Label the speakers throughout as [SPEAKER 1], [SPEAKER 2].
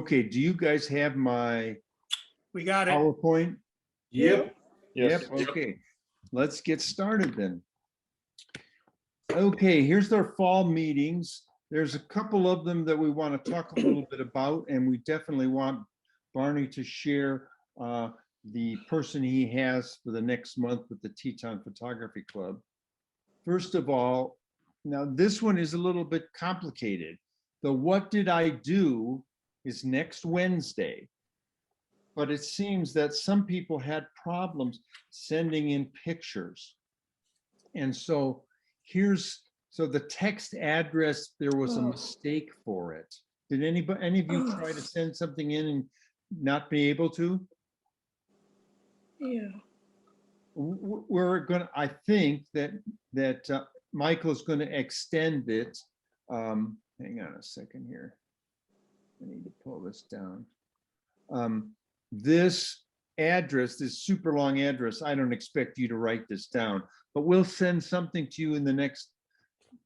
[SPEAKER 1] Okay, do you guys have my
[SPEAKER 2] We got it.
[SPEAKER 1] PowerPoint?
[SPEAKER 3] Yep.
[SPEAKER 1] Yep, okay. Let's get started then. Okay, here's our fall meetings. There's a couple of them that we want to talk a little bit about, and we definitely want Barney to share the person he has for the next month with the Teton Photography Club. First of all, now this one is a little bit complicated. The what did I do is next Wednesday, but it seems that some people had problems sending in pictures. And so so the text address, there was a mistake for it. Did any of you try to send something in and not be able to?
[SPEAKER 2] Yeah.
[SPEAKER 1] We're gonna, I think that Michael's gonna extend it. Hang on a second here. I need to pull this down. This address, this super long address, I don't expect you to write this down, but we'll send something to you in the next,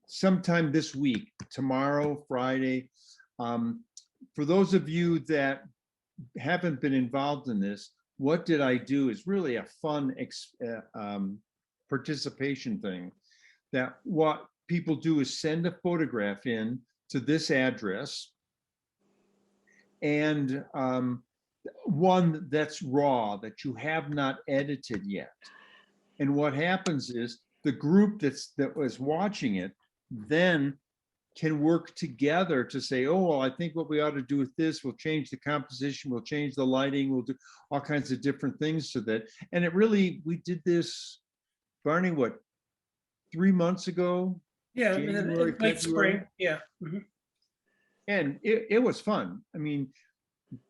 [SPEAKER 1] sometime this week, tomorrow, Friday. For those of you that haven't been involved in this, what did I do is really a fun participation thing. That what people do is send a photograph in to this address, and one that's raw, that you have not edited yet. And what happens is the group that was watching it then can work together to say, oh, well, I think what we ought to do with this, we'll change the composition, we'll change the lighting, we'll do all kinds of different things to that. And it really, we did this, Barney, what, 3 months ago?
[SPEAKER 2] Yeah,
[SPEAKER 1] January,
[SPEAKER 2] late spring.
[SPEAKER 1] February?
[SPEAKER 2] Yeah. Mhm.
[SPEAKER 1] And it was fun. I mean,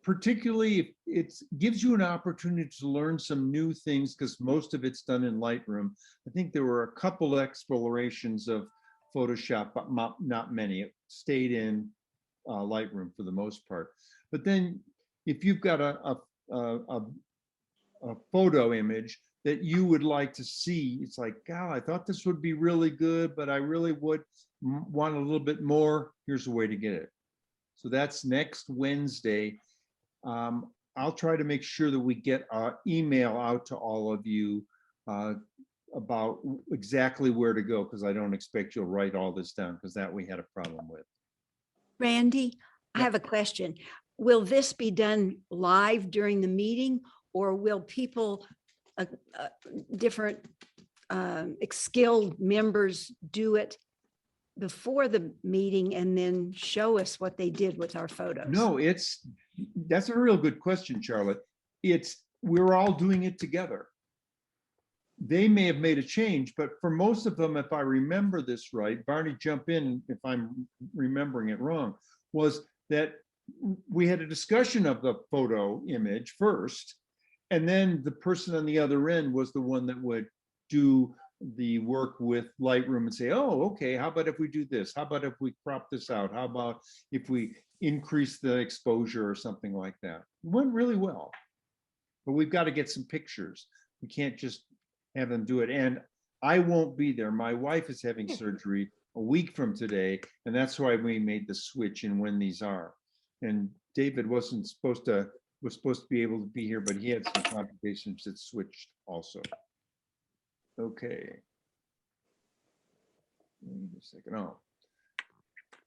[SPEAKER 1] particularly if it gives you an opportunity to learn some new things, because most of it's done in Lightroom. I think there were a couple explorations of Photoshop, but not many. It stayed in Lightroom for the most part. But then if you've got a photo image that you would like to see, it's like, God, I thought this would be really good, but I really would want a little bit more. Here's a way to get it. So that's next Wednesday. I'll try to make sure that we get our email out to all of you about exactly where to go, because I don't expect you'll write all this down, because that we had a problem with.
[SPEAKER 4] Randy, I have a question. Will this be done live during the meeting, or will people, different skilled members do it before the meeting and then show us what they did with our photos?
[SPEAKER 1] No, that's a real good question, Charlotte. We're all doing it together. They may have made a change, but for most of them, if I remember this right, Barney, jump in if I'm remembering it wrong, was that we had a discussion of the photo image first, and then the person on the other end was the one that would do the work with Lightroom and say, oh, okay, how about if we do this? How about if we crop this out? How about if we increase the exposure or something like that? It went really well, but we've got to get some pictures. We can't just have them do it. And I won't be there. My wife is having surgery a week from today, and that's why we made the switch in when these are. And David was supposed to be able to be here, but he had some complications that switched also. Okay. Wait a second. Oh,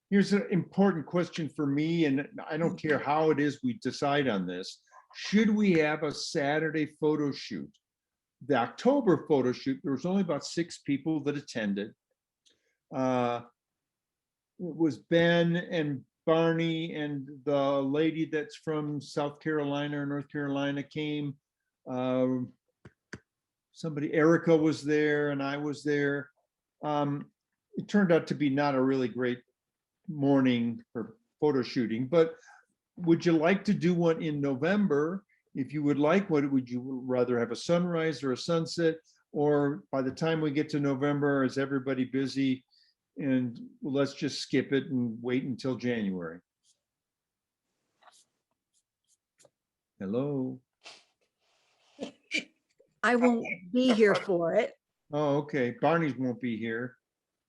[SPEAKER 1] here's an important question for me, and I don't care how it is we decide on this. Should we have a Saturday photo shoot? The October photo shoot, there was only about 6 people that attended. It was Ben and Barney and the lady that's from South Carolina or North Carolina came. Somebody, Erica was there, and I was there. It turned out to be not a really great morning for photo shooting, but would you like to do one in November? If you would like, what would you rather have, a sunrise or a sunset? Or by the time we get to November, is everybody busy? And let's just skip it and wait until January. Hello?
[SPEAKER 4] I won't be here for it.
[SPEAKER 1] Oh, okay. Barney won't be here.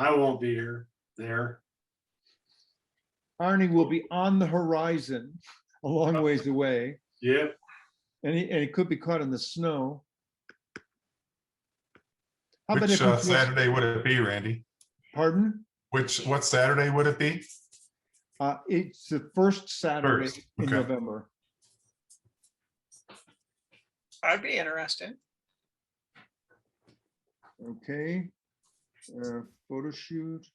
[SPEAKER 3] I won't be here. There.
[SPEAKER 1] Barney will be on the horizon. a long ways away.
[SPEAKER 3] Yep.
[SPEAKER 1] And it could be caught in the snow. How about
[SPEAKER 2] Which
[SPEAKER 1] if we just-
[SPEAKER 2] Saturday would it be, Randy?
[SPEAKER 1] Pardon?
[SPEAKER 2] What Saturday would it be?
[SPEAKER 1] It's the first Saturday
[SPEAKER 2] First,
[SPEAKER 1] in
[SPEAKER 2] okay.
[SPEAKER 1] November.
[SPEAKER 5] I'd be interested.
[SPEAKER 1] Okay. Photo shoot.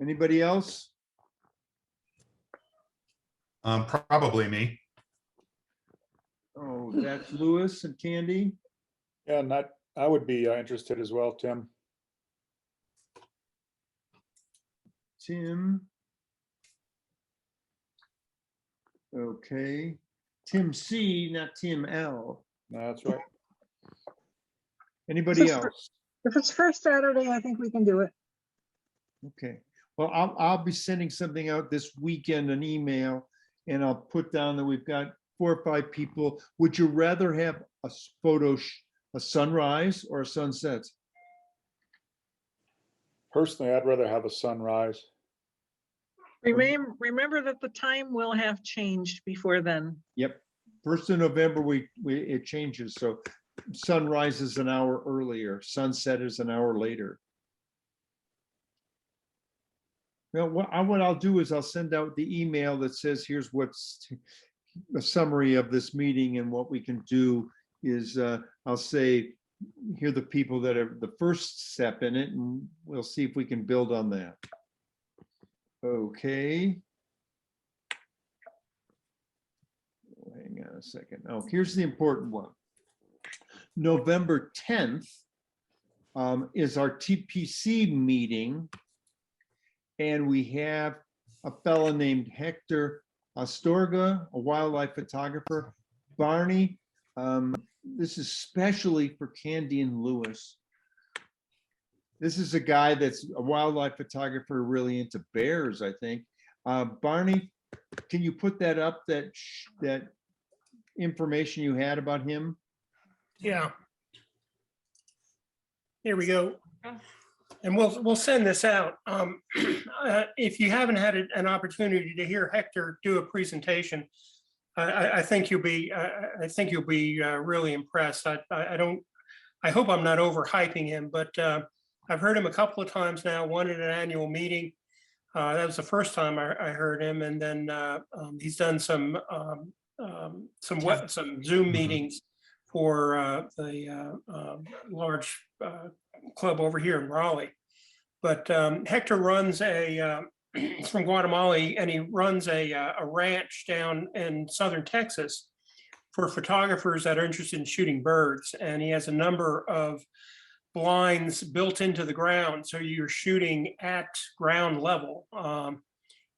[SPEAKER 1] Anybody else?
[SPEAKER 2] Probably me.
[SPEAKER 1] Oh, that's Lewis and Candy.
[SPEAKER 6] Yeah, I would be interested as well, Tim.
[SPEAKER 1] Tim. Okay. Tim C, not Tim L.
[SPEAKER 6] No, that's right.
[SPEAKER 1] Anybody
[SPEAKER 7] This is
[SPEAKER 1] else?
[SPEAKER 7] If it's first Saturday, I think we can do it.
[SPEAKER 1] Okay. Well, I'll be sending something out this weekend, an email, and I'll put down that we've got 4 or 5 people. Would you rather have a a sunrise or a sunset?
[SPEAKER 6] Personally, I'd rather have a sunrise.
[SPEAKER 8] Remember that the time will have changed before then.
[SPEAKER 1] Yep. 1st of November, it changes. So sunrise is an hour earlier, sunset is an hour later. Now, what I'll do is I'll send out the email that says, here's what's a summary of this meeting, and what we can do is I'll say, here are the people that are the first step in it, and we'll see if we can build on that. Okay. Hang on a second. Oh, here's the important one. November 10th is our TPC meeting. And we have a fellow named Hector Astorga, a wildlife photographer. Barney, this is specially for Candy and Lewis. This is a guy that's a wildlife photographer, really into bears, I think. Barney, can you put that up, that information you had about him?
[SPEAKER 9] Yeah. Here we go. And we'll send this out. If you haven't had an opportunity to hear Hector do a presentation, I think you'll be really impressed. I hope I'm not overhyping him, but I've heard him a couple of times now. One at an annual meeting. That was the first time I heard him, and then he's done some Zoom meetings for the large club over here in Raleigh. But Hector runs he's from Guatemala, and he runs a ranch down in southern Texas for photographers that are interested in shooting birds. And he has a number of blinds built into the ground, so you're shooting at ground level.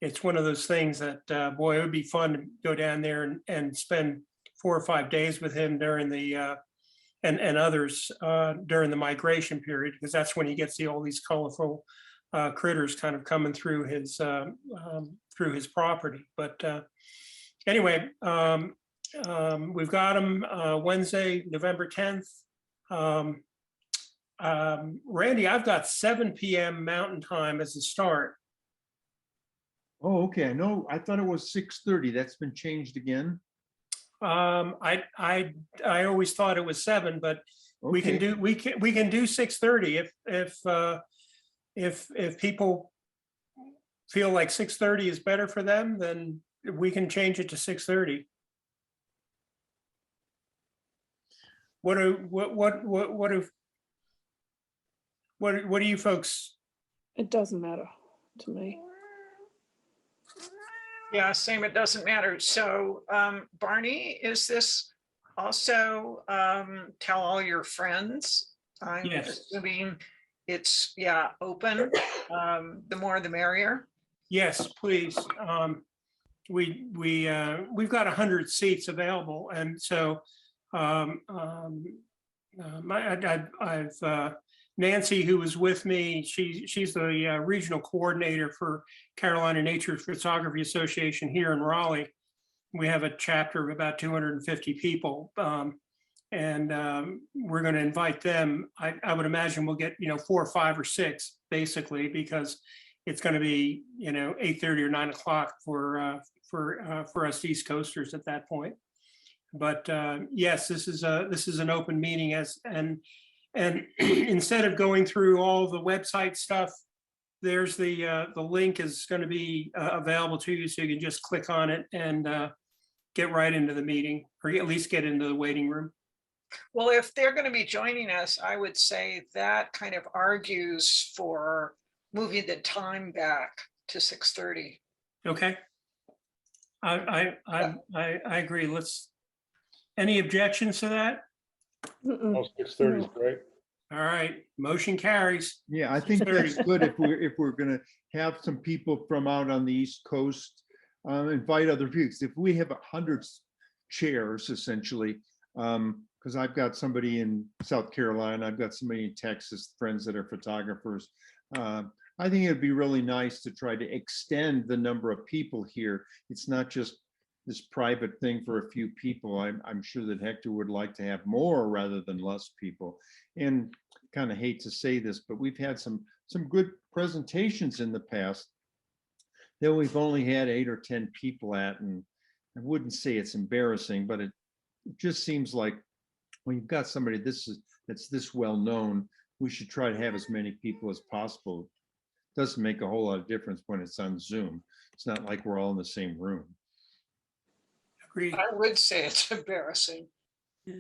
[SPEAKER 9] It's one of those things that, boy, it would be fun to go down there and spend 4 or 5 days with him during the and others during the migration period, because that's when he gets to see all these colorful critters kind of coming through his property. But anyway, we've got him Wednesday, November 10th. Randy, I've got 7 p.m. Mountain Time as a start.
[SPEAKER 1] Oh, okay. No, I thought it was 6:30. That's been changed again.
[SPEAKER 9] I always thought it was 7, but we can
[SPEAKER 1] Okay.
[SPEAKER 9] do 6:30 if people feel like 6:30 is better for them, then we can change it to 6:30. What do you folks?
[SPEAKER 7] It doesn't matter to me.
[SPEAKER 5] Yeah, same, it doesn't matter. So Barney, is this also tell all your friends? I'm
[SPEAKER 9] Yes.
[SPEAKER 5] assuming it's, yeah, open. The more the merrier.
[SPEAKER 9] Yes, please. We've got 100 seats available, and so I've Nancy, who was with me, she's the regional coordinator for Carolina Nature Photography Association here in Raleigh. We have a chapter of about 250 people, and we're going to invite them. I would imagine we'll get 4, 5, or 6 basically, because it's going to be, 8:30 or 9 o'clock for us East Coasters at that point. But yes, this is an open meeting and instead of going through all the website stuff, there's the link is going to be available to you, so you can just click on it and get right into the meeting, or at least get into the waiting room.
[SPEAKER 5] Well, if they're going to be joining us, I would say that kind of argues for moving the time back to 6:30.
[SPEAKER 9] Okay. I agree. Any objections to that?
[SPEAKER 7] Mm-mm.
[SPEAKER 6] Oh, 6:30 is great.
[SPEAKER 9] All right, motion carries.
[SPEAKER 1] Yeah, I think that's good if we're gonna have some people from out on the East Coast, invite other people. If we have 100 chairs essentially, because I've got somebody in South Carolina, I've got somebody in Texas, friends that are photographers. I think it'd be really nice to try to extend the number of people here. It's not just this private thing for a few people. I'm sure that Hector would like to have more rather than less people. And kind of hate to say this, but we've had some good presentations in the past that we've only had 8 or 10 people at, and I wouldn't say it's embarrassing, but it just seems like when you've got somebody that's this well known, we should try to have as many people as possible. Doesn't make a whole lot of difference when it's on Zoom. It's not like we're all in the same room.
[SPEAKER 9] Agreed.
[SPEAKER 5] I would say it's embarrassing.
[SPEAKER 4] Yeah.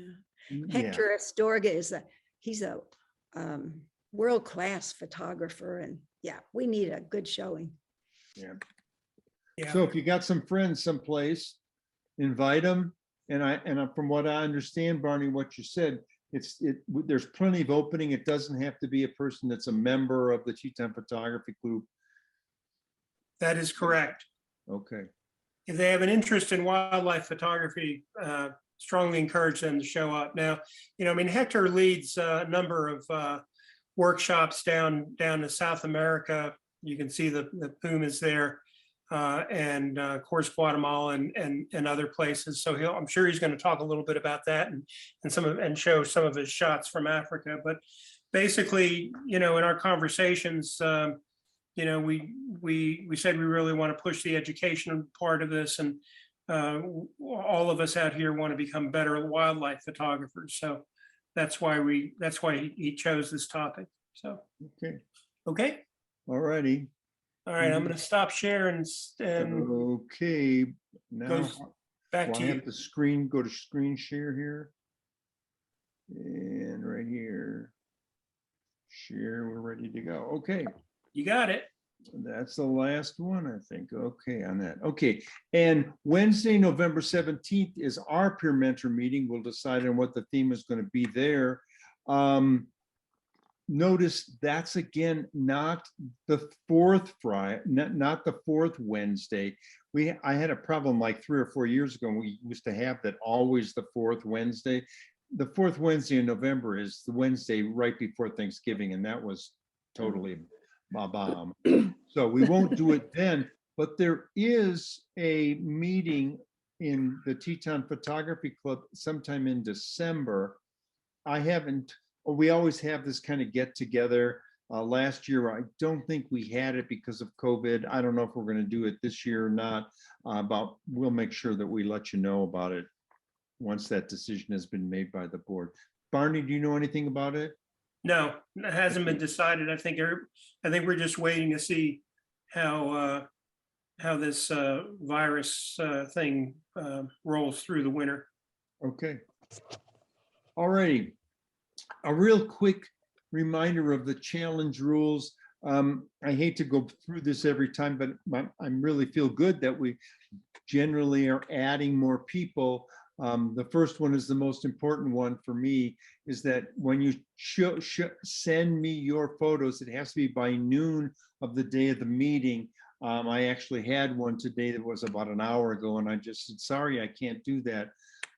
[SPEAKER 1] Yeah,
[SPEAKER 4] Hector Astorga he's a world-class photographer, and yeah, we need a good showing.
[SPEAKER 1] yeah.
[SPEAKER 9] Yeah.
[SPEAKER 1] So if you got some friends someplace, invite them. And from what I understand, Barney, what you said, there's plenty of opening. It doesn't have to be a person that's a member of the Teton Photography Group.
[SPEAKER 9] That is correct.
[SPEAKER 1] Okay.
[SPEAKER 9] If they have an interest in wildlife photography, strongly encourage them to show up. Now, Hector leads a number of workshops down to South America. You can see the pumas there, and of course Guatemala and other places. So I'm sure he's going to talk a little bit about that and show some of his shots from Africa. But basically, in our conversations, we said we really want to push the education part of this, and all of us out here want to become better wildlife photographers. So that's why he chose this topic. So okay.
[SPEAKER 1] All righty.
[SPEAKER 9] All right, I'm going to stop sharing and
[SPEAKER 1] Okay. Now,
[SPEAKER 9] goes back
[SPEAKER 1] well,
[SPEAKER 9] to
[SPEAKER 1] I
[SPEAKER 9] you.
[SPEAKER 1] have to go to screen share here. And right here. Share, we're ready to go. Okay.
[SPEAKER 9] You got it.
[SPEAKER 1] That's the last one, I think. Okay, on that. Okay, and Wednesday, November 17th is our peer mentor meeting. We'll decide on what the theme is going to be there. Notice that's again not the fourth Friday, not the fourth Wednesday. I had a problem like 3 or 4 years ago. We used to have that always the fourth Wednesday. The fourth Wednesday in November is the Wednesday right before Thanksgiving, and that was totally bomb. So we won't do it then, but there is a meeting in the Teton Photography Club sometime in December. We always have this kind of get together. Last year, I don't think we had it because of COVID. I don't know if we're going to do it this year or not, but we'll make sure that we let you know about it once that decision has been made by the board. Barney, do you know anything about it?
[SPEAKER 9] No, it hasn't been decided. I think we're just waiting to see how this virus thing rolls through the winter.
[SPEAKER 1] Okay. All righty. A real quick reminder of the challenge rules. I hate to go through this every time, but I really feel good that we generally are adding more people. The first one is the most important one for me, is that when you send me your photos, it has to be by noon of the day of the meeting. I actually had one today that was about an hour ago, and I just said, sorry, I can't do that.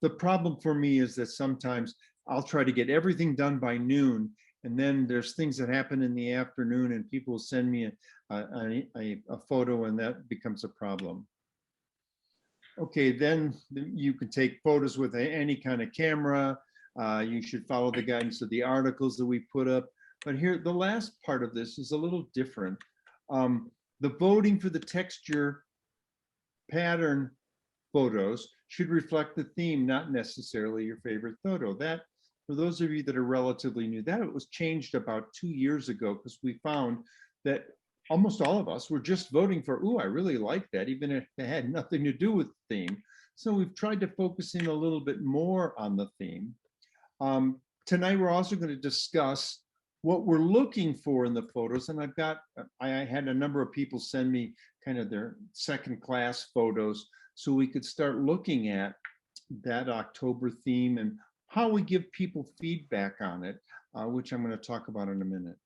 [SPEAKER 1] The problem for me is that sometimes I'll try to get everything done by noon, and then there's things that happen in the afternoon and people will send me a photo, and that becomes a problem. Okay, then you can take photos with any kind of camera. You should follow the guidance of the articles that we put up. But here, the last part of this is a little different. The voting for the texture pattern photos should reflect the theme, not necessarily your favorite photo. That, for those of you that are relatively new, that was changed about 2 years ago because we found that almost all of us were just voting for, ooh, I really like that, even if it had nothing to do with the theme. So we've tried to focus in a little bit more on the theme. Tonight, we're also going to discuss what we're looking for in the photos. And I had a number of people send me kind of their second class photos so we could start looking at that October theme and how we give people feedback on it, which I'm going to talk about in a minute.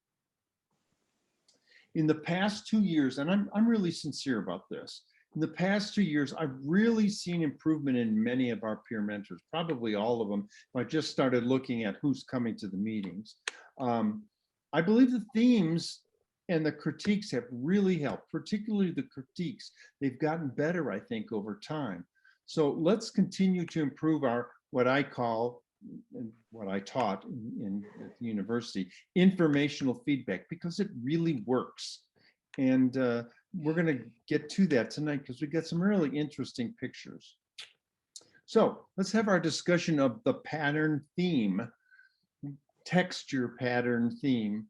[SPEAKER 1] In the past 2 years, and I'm really sincere about this, in the past 2 years, I've really seen improvement in many of our peer mentors, probably all of them. I just started looking at who's coming to the meetings. I believe the themes and the critiques have really helped, particularly the critiques. They've gotten better, I think, over time. So let's continue to improve our, what I call, and what I taught at the university, informational feedback, because it really works. And we're going to get to that tonight because we got some really interesting pictures. So let's have our discussion of the pattern theme, texture pattern theme.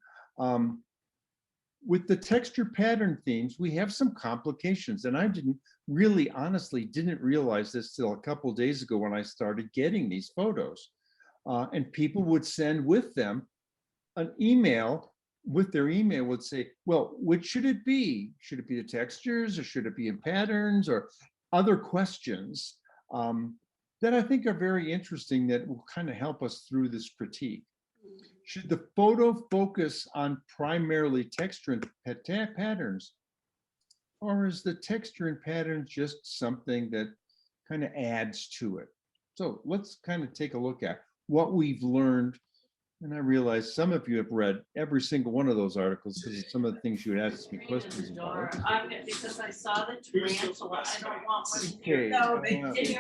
[SPEAKER 1] With the texture pattern themes, we have some complications, and I honestly didn't realize this till a couple of days ago when I started getting these photos. And people would send with them an email. With their email would say, well, which should it be? Should it be the textures, or should it be in patterns, or other questions that I think are very interesting that will kind of help us through this critique. Should the photo focus on primarily texture and patterns, or is the texture and patterns just something that kind of adds to it? So let's kind of take a look at what we've learned. And I realize some of you have read every single one of those articles because of some of the things you had asked me questions about.
[SPEAKER 8] Because I saw the tarantula. I don't want one
[SPEAKER 1] Okay.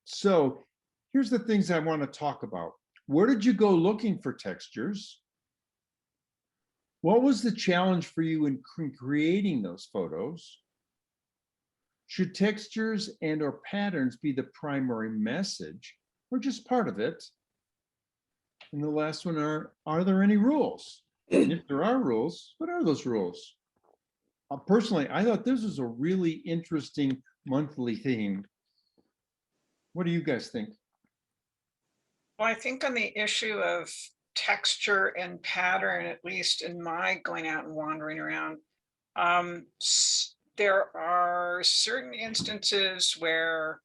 [SPEAKER 1] So here's the things I want to talk about. Where did you go looking for textures? What was the challenge for you in creating those photos? Should textures and or patterns be the primary message or just part of it? And the last one are there any rules? And if there are rules, what are those rules? Personally, I thought this was a really interesting monthly theme. What do you guys think?
[SPEAKER 5] Well, I think on the issue of texture and pattern, at least in my going out and wandering around, there are certain instances where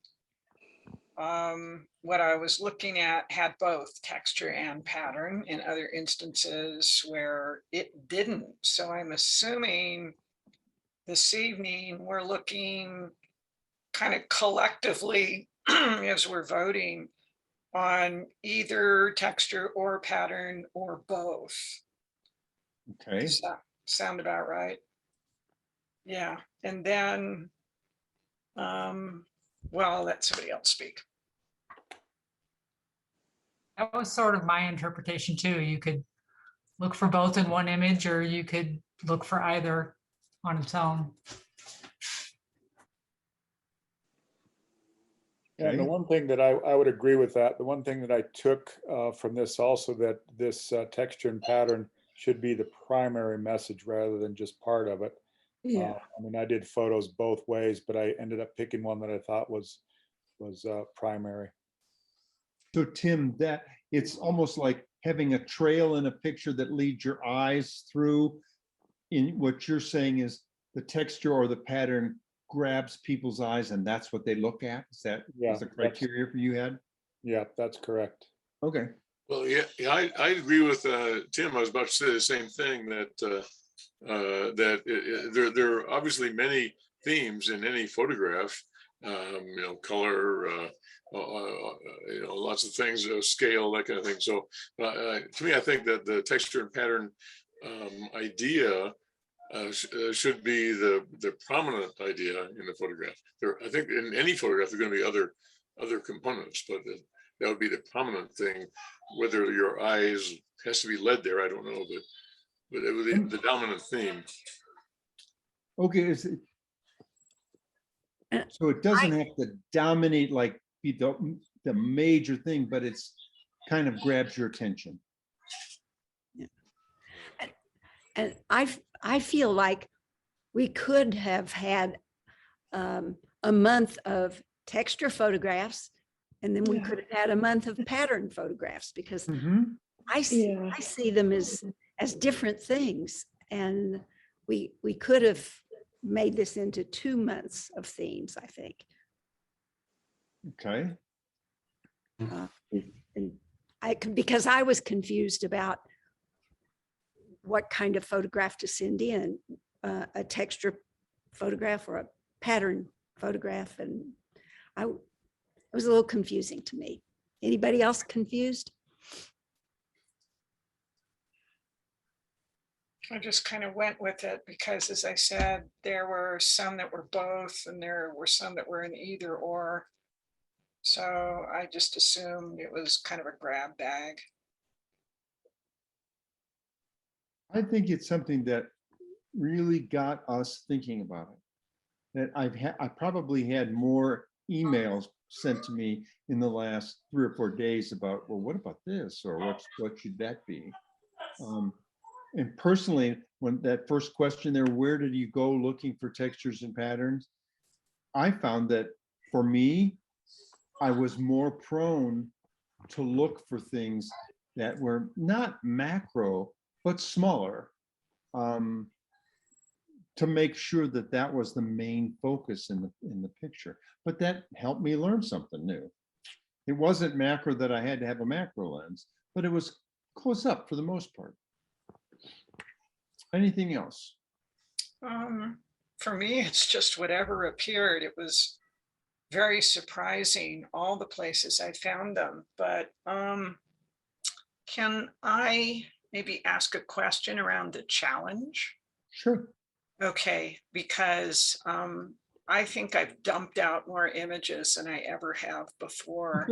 [SPEAKER 5] what I was looking at had both texture and pattern, in other instances where it didn't. So I'm assuming this evening we're looking kind of collectively as we're voting on either texture or pattern or both.
[SPEAKER 1] Okay.
[SPEAKER 5] Does that sound about right? Yeah. And then, well, I'll let somebody else speak.
[SPEAKER 10] That was sort of my interpretation too. You could look for both in one image, or you could look for either on its own.
[SPEAKER 6] And the one thing that I would agree with that, the one thing that I took from this also, that this texture and pattern should be the primary message rather than just part of it.
[SPEAKER 7] Yeah.
[SPEAKER 6] I mean, I did photos both ways, but I ended up picking one that I thought was primary.
[SPEAKER 1] So Tim, that it's almost like having a trail in a picture that leads your eyes through. In what you're saying is the texture or the pattern grabs people's eyes and that's what they look at. Is that was the criteria for you had?
[SPEAKER 6] Yeah, that's correct.
[SPEAKER 1] Okay.
[SPEAKER 11] Well, yeah, I agree with Tim. I was about to say the same thing, that there are obviously many themes in any photograph, color, lots of things, scale, that kind of thing. So to me, I think that the texture and pattern idea should be the prominent idea in the photograph. I think in any photograph, there are going to be other components, but that would be the prominent thing. Whether your eyes has to be led there, I don't know, but it would be the dominant theme.
[SPEAKER 1] Okay, so it doesn't have to dominate, like be the major thing, but it's kind of grabs your attention.
[SPEAKER 4] And I feel like we could have had a month of texture photographs, and then we
[SPEAKER 7] Yeah.
[SPEAKER 4] could have had a month of pattern photographs, because
[SPEAKER 1] Mhm.
[SPEAKER 4] I see,
[SPEAKER 7] Yeah.
[SPEAKER 4] I see them as different things. And we could have made this into 2 months of themes, I think.
[SPEAKER 1] Okay.
[SPEAKER 4] And because I was confused about what kind of photograph to send in, a texture photograph or a pattern photograph. And it was a little confusing to me. Anybody else confused?
[SPEAKER 5] I just kind of went with it because, as I said, there were some that were both and there were some that were in either or. So I just assumed it was kind of a grab bag.
[SPEAKER 1] I think it's something that really got us thinking about it. That I probably had more emails sent to me in the last 3 or 4 days about, well, what about this? Or what should that be? And personally, when that first question there, where did you go looking for textures and patterns? I found that for me, I was more prone to look for things that were not macro, but smaller, to make sure that that was the main focus in the picture. But that helped me learn something new. It wasn't macro that I had to have a macro lens, but it was close up for the most part. Anything else?
[SPEAKER 5] For me, it's just whatever appeared. It was very surprising, all the places I found them. But can I maybe ask a question around the challenge?
[SPEAKER 1] Sure.
[SPEAKER 5] Okay, because I think I've dumped out more images than I ever have before.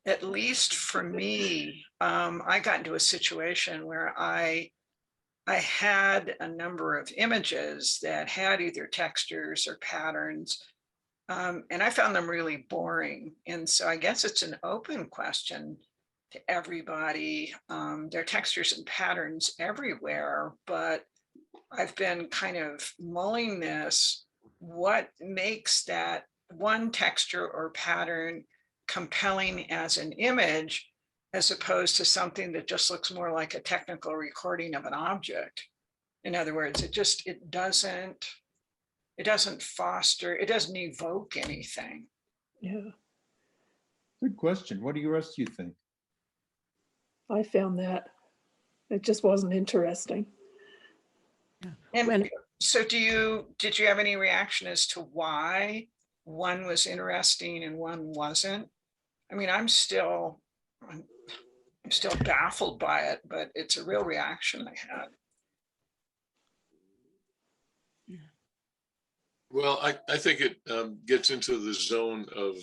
[SPEAKER 5] At least for me, I got into a situation where I had a number of images that had either textures or patterns, and I found them really boring. And so I guess it's an open question to everybody. There are textures and patterns everywhere, but I've been kind of mulling this. What makes that one texture or pattern compelling as an image, as opposed to something that just looks more like a technical recording of an object? In other words, it doesn't foster, it doesn't evoke anything.
[SPEAKER 7] Yeah.
[SPEAKER 1] Good question. What do you rest do you think?
[SPEAKER 7] I found that it just wasn't interesting.
[SPEAKER 5] And so did you have any reaction as to why one was interesting and one wasn't? I mean, I'm still baffled by it, but it's a real reaction I had.
[SPEAKER 11] Well, I think it gets into the zone of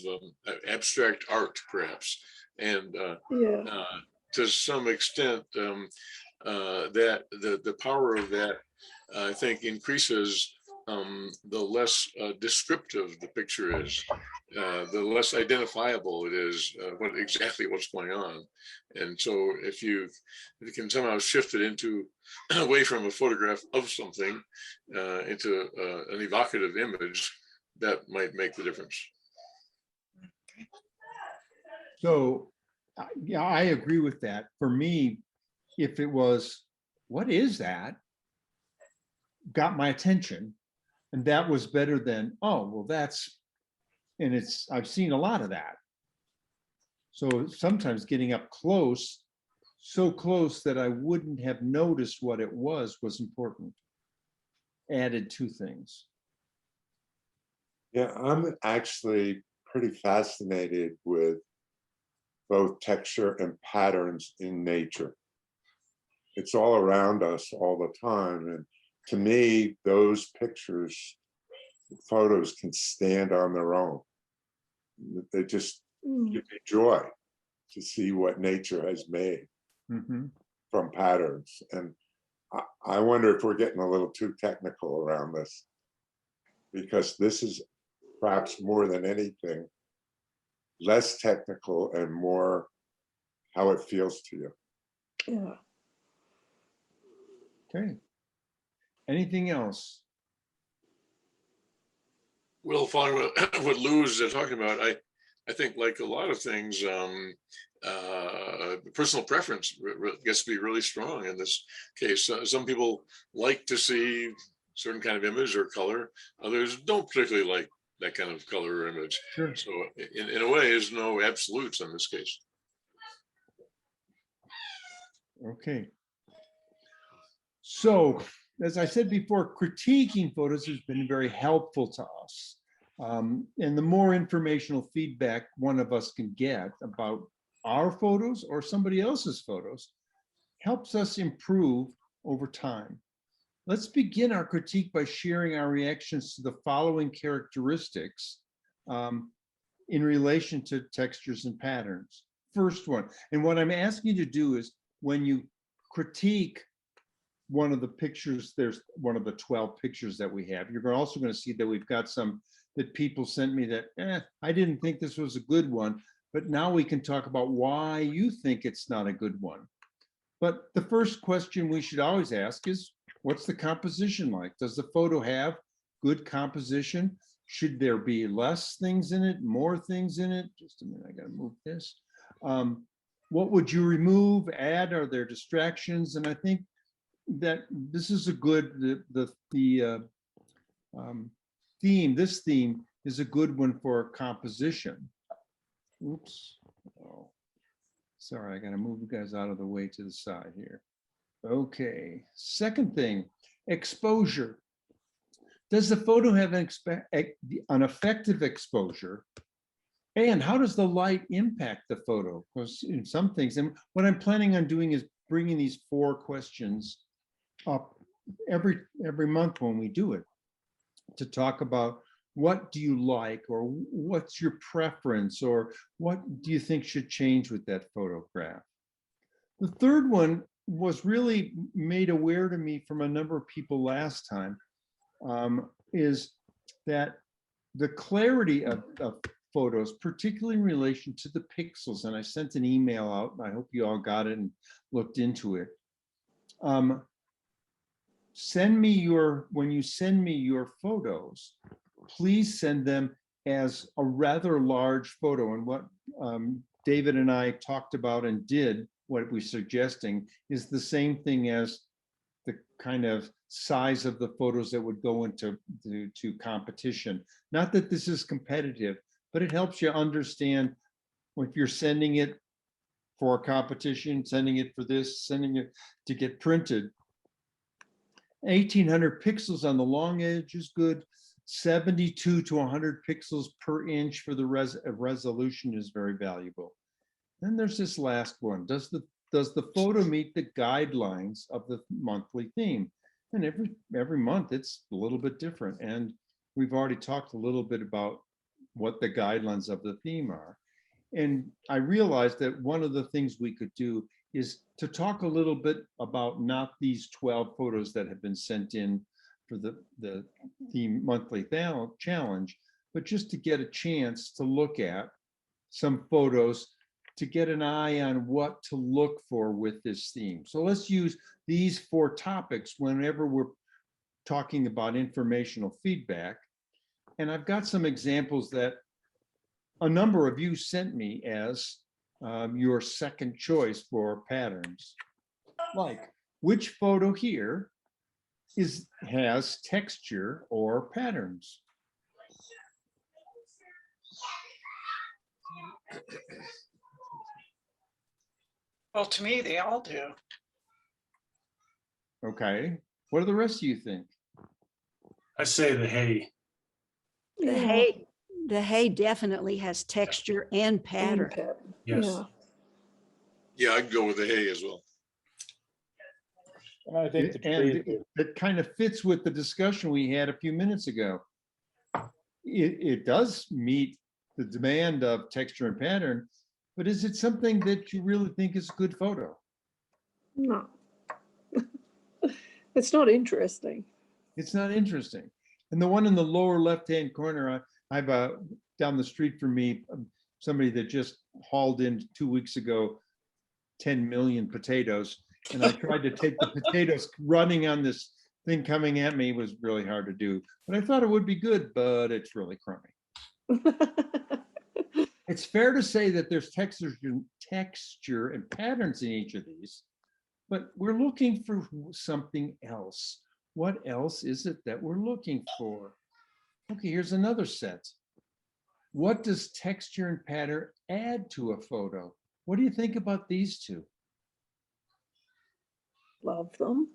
[SPEAKER 11] abstract art, perhaps, and
[SPEAKER 7] Yeah.
[SPEAKER 11] to some extent, that the power of that, I think, increases the less descriptive the picture is, the less identifiable it is what's going on. And so if you can somehow shift it into away from a photograph of something into an evocative image, that might make the difference.
[SPEAKER 1] So, yeah, I agree with that. For me, if it was, what is that? Got my attention. And that was better than, oh, well, that's, and I've seen a lot of that. So sometimes getting up close, so close that I wouldn't have noticed what it was important. Added 2 things.
[SPEAKER 12] Yeah, I'm actually pretty fascinated with both texture and patterns in nature. It's all around us all the time. And to me, those pictures, photos can stand on their own. They just give me joy to see what nature has made from patterns. And I wonder if we're getting a little too technical around this. because this is perhaps more than anything, less technical and more how it feels to you.
[SPEAKER 7] Yeah.
[SPEAKER 1] Okay. Anything else?
[SPEAKER 11] Well, following what Lou was talking about, I think like a lot of things, personal preference gets to be really strong in this case. Some people like to see certain kind of image or color. Others don't particularly like that kind of color or image.
[SPEAKER 1] Sure.
[SPEAKER 11] So in a way, there's no absolutes in this case.
[SPEAKER 1] Okay. So, as I said before, critiquing photos has been very helpful to us. And the more informational feedback one of us can get about our photos or somebody else's photos helps us improve over time. Let's begin our critique by sharing our reactions to the following characteristics in relation to textures and patterns. First one, and what I'm asking you to do is when you critique one of the pictures, there's one of the 12 pictures that we have, you're also going to see that we've got some that people sent me that, I didn't think this was a good one, but now we can talk about why you think it's not a good one. But the first question we should always ask is, what's the composition like? Does the photo have good composition? Should there be less things in it, more things in it? Just a minute, I gotta move this. What would you remove, add? Are there distractions? And I think that this is a good, theme, this theme is a good one for composition. Oops. Oh, sorry, I gotta move you guys out of the way to the side here. Okay, second thing, exposure. Does the photo have an effective exposure? And how does the light impact the photo? Because in some things, and what I'm planning on doing is bringing these 4 questions up every month when we do it, to talk about what do you like, or what's your preference, or what do you think should change with that photograph. The third one was really made aware to me from a number of people last time, is that the clarity of photos, particularly in relation to the pixels, and I sent an email out, and I hope you all got it and looked into it. When you send me your photos, please send them as a rather large photo. And what David and I talked about and did, what we're suggesting, is the same thing as the kind of size of the photos that would go into competition. Not that this is competitive, but it helps you understand if you're sending it for a competition, sending it for this, sending it to get printed. 1800 pixels on the long edge is good. 72 to 100 pixels per inch for the resolution is very valuable. Then there's this last one. Does the photo meet the guidelines of the monthly theme? And every month it's a little bit different. And we've already talked a little bit about what the guidelines of the theme are. And I realized that one of the things we could do is to talk a little bit about not these 12 photos that have been sent in for the monthly challenge, but just to get a chance to look at some photos to get an eye on what to look for with this theme. So let's use these 4 topics whenever we're talking about informational feedback. And I've got some examples that a number of you sent me as your second choice for patterns. Like, which photo here has texture or patterns?
[SPEAKER 5] Well, to me, they all do.
[SPEAKER 1] Okay, what do the rest of you think?
[SPEAKER 3] I say the hay.
[SPEAKER 4] The hay definitely has texture and pattern.
[SPEAKER 3] Yes.
[SPEAKER 7] Yeah.
[SPEAKER 11] Yeah, I'd go with the hay as well.
[SPEAKER 6] And I think the
[SPEAKER 1] And
[SPEAKER 6] trees,
[SPEAKER 1] it kind of fits with the discussion we had a few minutes ago. It does meet the demand of texture and pattern, but is it something that you really think is a good photo?
[SPEAKER 7] No. It's not interesting.
[SPEAKER 1] It's not interesting. And the one in the lower left-hand corner, I have a, down the street from me, somebody that just hauled in 2 weeks ago, 10 million potatoes. And I tried to take the potatoes running on this thing coming at me. It was really hard to do, but I thought it would be good, but it's really crummy. It's fair to say that there's texture and patterns in each of these, but we're looking for something else. What else is it that we're looking for? Okay, here's another set. What does texture and pattern add to a photo? What do you think about these two?
[SPEAKER 7] Love them.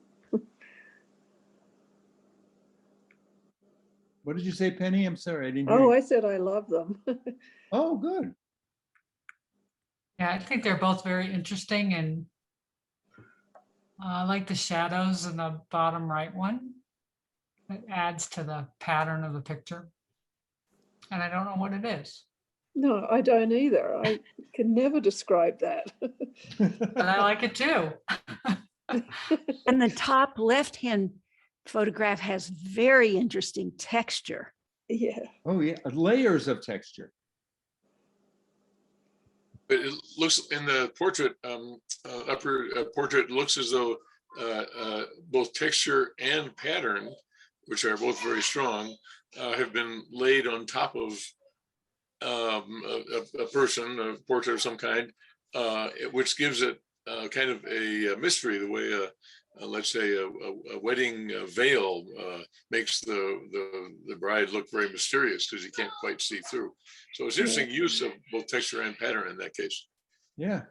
[SPEAKER 1] What did you say, Penny? I'm sorry, I didn't hear
[SPEAKER 7] Oh,
[SPEAKER 1] you.
[SPEAKER 7] I said I love them.
[SPEAKER 1] Oh, good.
[SPEAKER 10] Yeah, I think they're both very interesting, and I like the shadows in the bottom right one. It adds to the pattern of the picture. And I don't know what it is,
[SPEAKER 7] No, I don't either. I can never describe that.
[SPEAKER 10] but I like it too.
[SPEAKER 4] And the top left-hand photograph has very interesting texture.
[SPEAKER 7] Yeah.
[SPEAKER 1] Oh, yeah, layers of texture.
[SPEAKER 11] But it looks in the portrait, upper portrait looks as though both texture and pattern, which are both very strong, have been laid on top of a person, a portrait of some kind, which gives it kind of a mystery, the way let's say a wedding veil makes the bride look very mysterious because you can't quite see through. So it's interesting use of both texture and pattern in that case.
[SPEAKER 1] Yeah.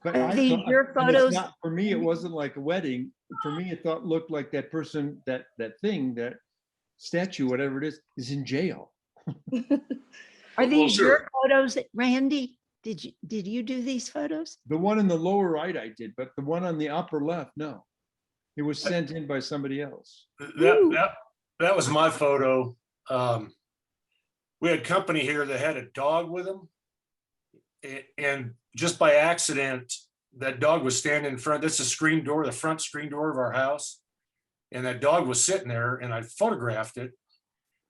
[SPEAKER 1] But
[SPEAKER 4] Are
[SPEAKER 1] I
[SPEAKER 4] these
[SPEAKER 1] thought,
[SPEAKER 4] your
[SPEAKER 1] and it's
[SPEAKER 4] photos?
[SPEAKER 1] not, for me, it wasn't like a wedding. For me, it looked like that person, that thing, that statue, whatever it is in jail.
[SPEAKER 4] Are these
[SPEAKER 11] sure.
[SPEAKER 4] your photos, Randy? Did you do these photos?
[SPEAKER 1] The one in the lower right I did, but the one on the upper left, no. It was sent in by somebody else.
[SPEAKER 3] That was my photo. We had company here that had a dog with them. And just by accident, that dog was standing in front. This is a screen door, the front screen door of our house. And that dog was sitting there, and I photographed it.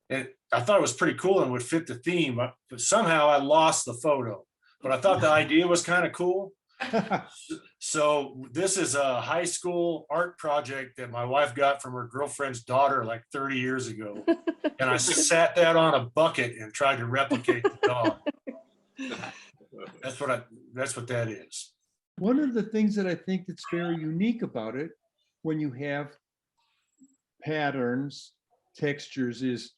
[SPEAKER 3] And I thought it was pretty cool and would fit the theme, but somehow I lost the photo. But I thought the idea was kind of cool. So this is a high school art project that my wife got from her girlfriend's daughter like 30 years ago. And I sat that on a bucket and tried to replicate the dog. That's what that is.
[SPEAKER 1] One of the things that I think that's very unique about it, when you have patterns, textures, is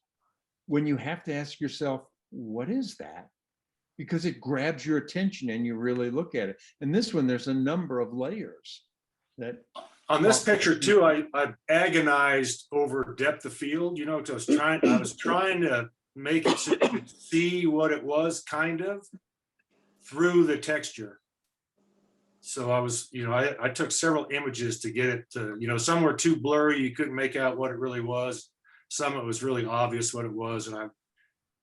[SPEAKER 1] when you have to ask yourself, what is that? Because it grabs your attention and you really look at it. And this one, there's a number of layers that.
[SPEAKER 3] On this picture too, I agonized over depth of field, you know, because I was trying to make it so you could see what it was kind of through the texture. So I was, you know, I took several images to get it to, you know, some were too blurry, you couldn't make out what it really was. Some it was really obvious what it was, and I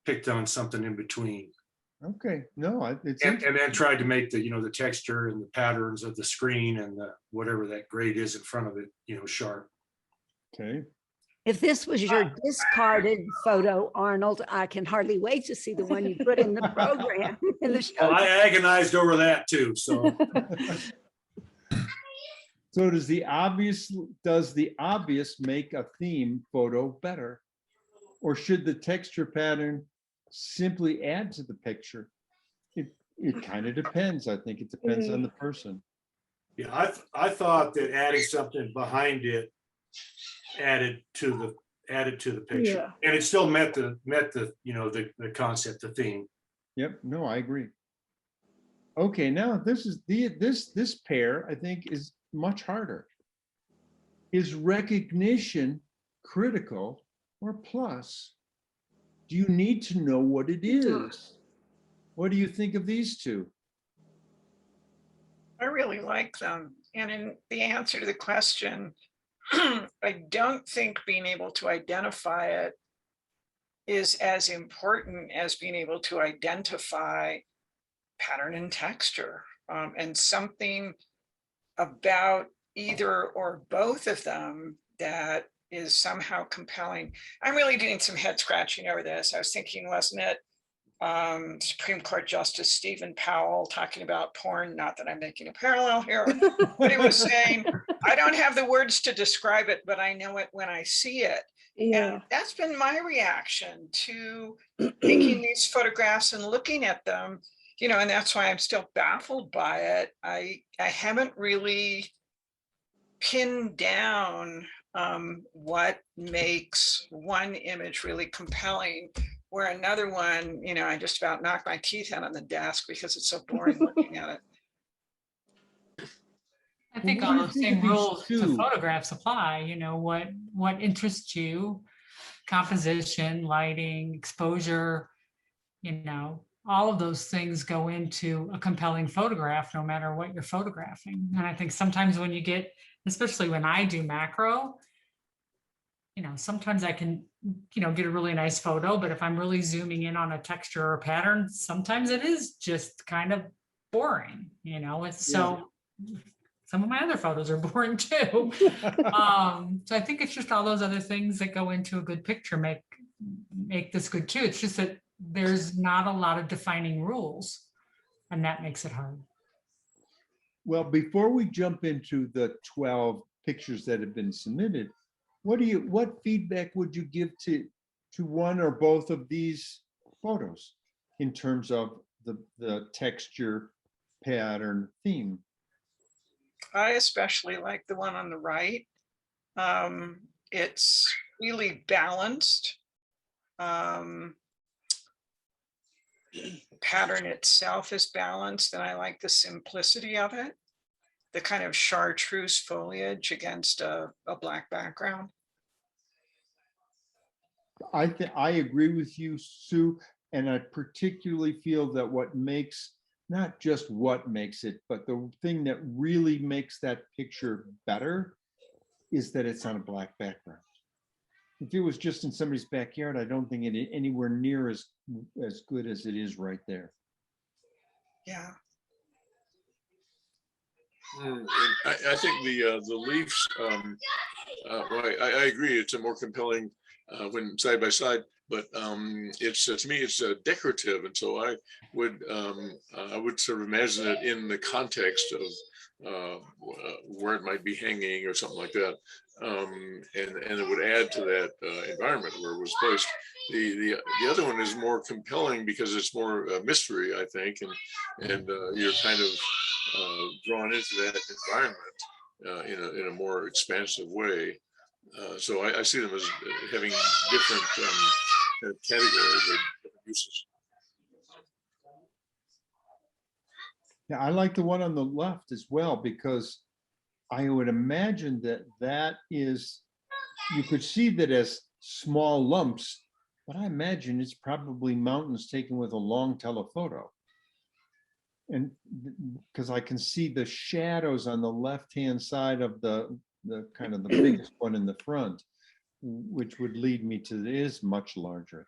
[SPEAKER 3] picked on something in between.
[SPEAKER 1] Okay, no, it's.
[SPEAKER 3] And then tried to make the, you know, the texture and the patterns of the screen and the whatever that grade is in front of it, you know, sharp.
[SPEAKER 1] Okay.
[SPEAKER 4] If this was your discarded photo, Arnold, I can hardly wait to see the one you put in the program, in the show.
[SPEAKER 3] Well, I agonized over that too, so.
[SPEAKER 1] So does the obvious make a theme photo better? Or should the texture pattern simply add to the picture? It kind of depends. I think it depends on the person.
[SPEAKER 3] Yeah, I thought that adding something behind it added to the picture, and it still met the you know, the concept, the theme.
[SPEAKER 1] Yep, no, I agree. Okay, now this pair I think is much harder. Is recognition critical or plus? Do you need to know what it is? What do you think of these two?
[SPEAKER 5] I really like them. And in the answer to the question, I don't think being able to identify it is as important as being able to identify pattern and texture, and something about either or both of them that is somehow compelling. I'm really doing some head scratching over this. I was thinking, wasn't it Supreme Court Justice Stephen Powell talking about porn? Not that I'm making a parallel here, but he was saying, I don't have the words to describe it, but I know it when I see it.
[SPEAKER 7] Yeah.
[SPEAKER 5] And that's been my reaction to taking these photographs and looking at them, you know, and that's why I'm still baffled by it. I haven't really pinned down what makes one image really compelling, where another one, you know, I just about knocked my teeth out on the desk because it's so boring looking at it.
[SPEAKER 10] I think
[SPEAKER 1] Well,
[SPEAKER 10] all
[SPEAKER 1] what do
[SPEAKER 10] those
[SPEAKER 1] you think
[SPEAKER 10] same
[SPEAKER 1] of these
[SPEAKER 10] rules to
[SPEAKER 1] two?
[SPEAKER 10] photographs apply, you know, what interests you, composition, lighting, exposure, you know, all of those things go into a compelling photograph, no matter what you're photographing. And I think sometimes when you get, especially when I do macro, you know, sometimes I can, you know, get a really nice photo, but if I'm really zooming in on a texture or pattern, sometimes it is just kind of boring, you know, it's so some of my other photos are boring too. So I think it's just all those other things that go into a good picture make this good too. It's just that there's not a lot of defining rules, and that makes it hard.
[SPEAKER 1] Well, before we jump into the 12 pictures that have been submitted, what feedback would you give to one or both of these photos in terms of the texture, pattern, theme?
[SPEAKER 5] I especially like the one on the right. It's really balanced. Pattern itself is balanced, and I like the simplicity of it. The kind of chartreuse foliage against a black background.
[SPEAKER 1] I agree with you, Sue, and I particularly feel that what makes, not just what makes it, but the thing that really makes that picture better is that it's on a black background. If it was just in somebody's backyard, I don't think it anywhere near as good as it is right there.
[SPEAKER 5] Yeah.
[SPEAKER 11] I think the leaves, I agree, it's a more compelling when side by side, but it's to me it's decorative, and so I would sort of imagine it in the context of where it might be hanging or something like that, and it would add to that environment where it was placed. The other one is more compelling because it's more mystery, I think, and you're kind of drawn into that environment in a more expansive way. So I see them as having different categories or different uses.
[SPEAKER 1] Yeah, I like the one on the left as well, because I would imagine that is, you could see that as small lumps, but I imagine it's probably mountains taken with a long telephoto. And because I can see the shadows on the left-hand side of the kind of the biggest one in the front, which would lead me to it is much larger.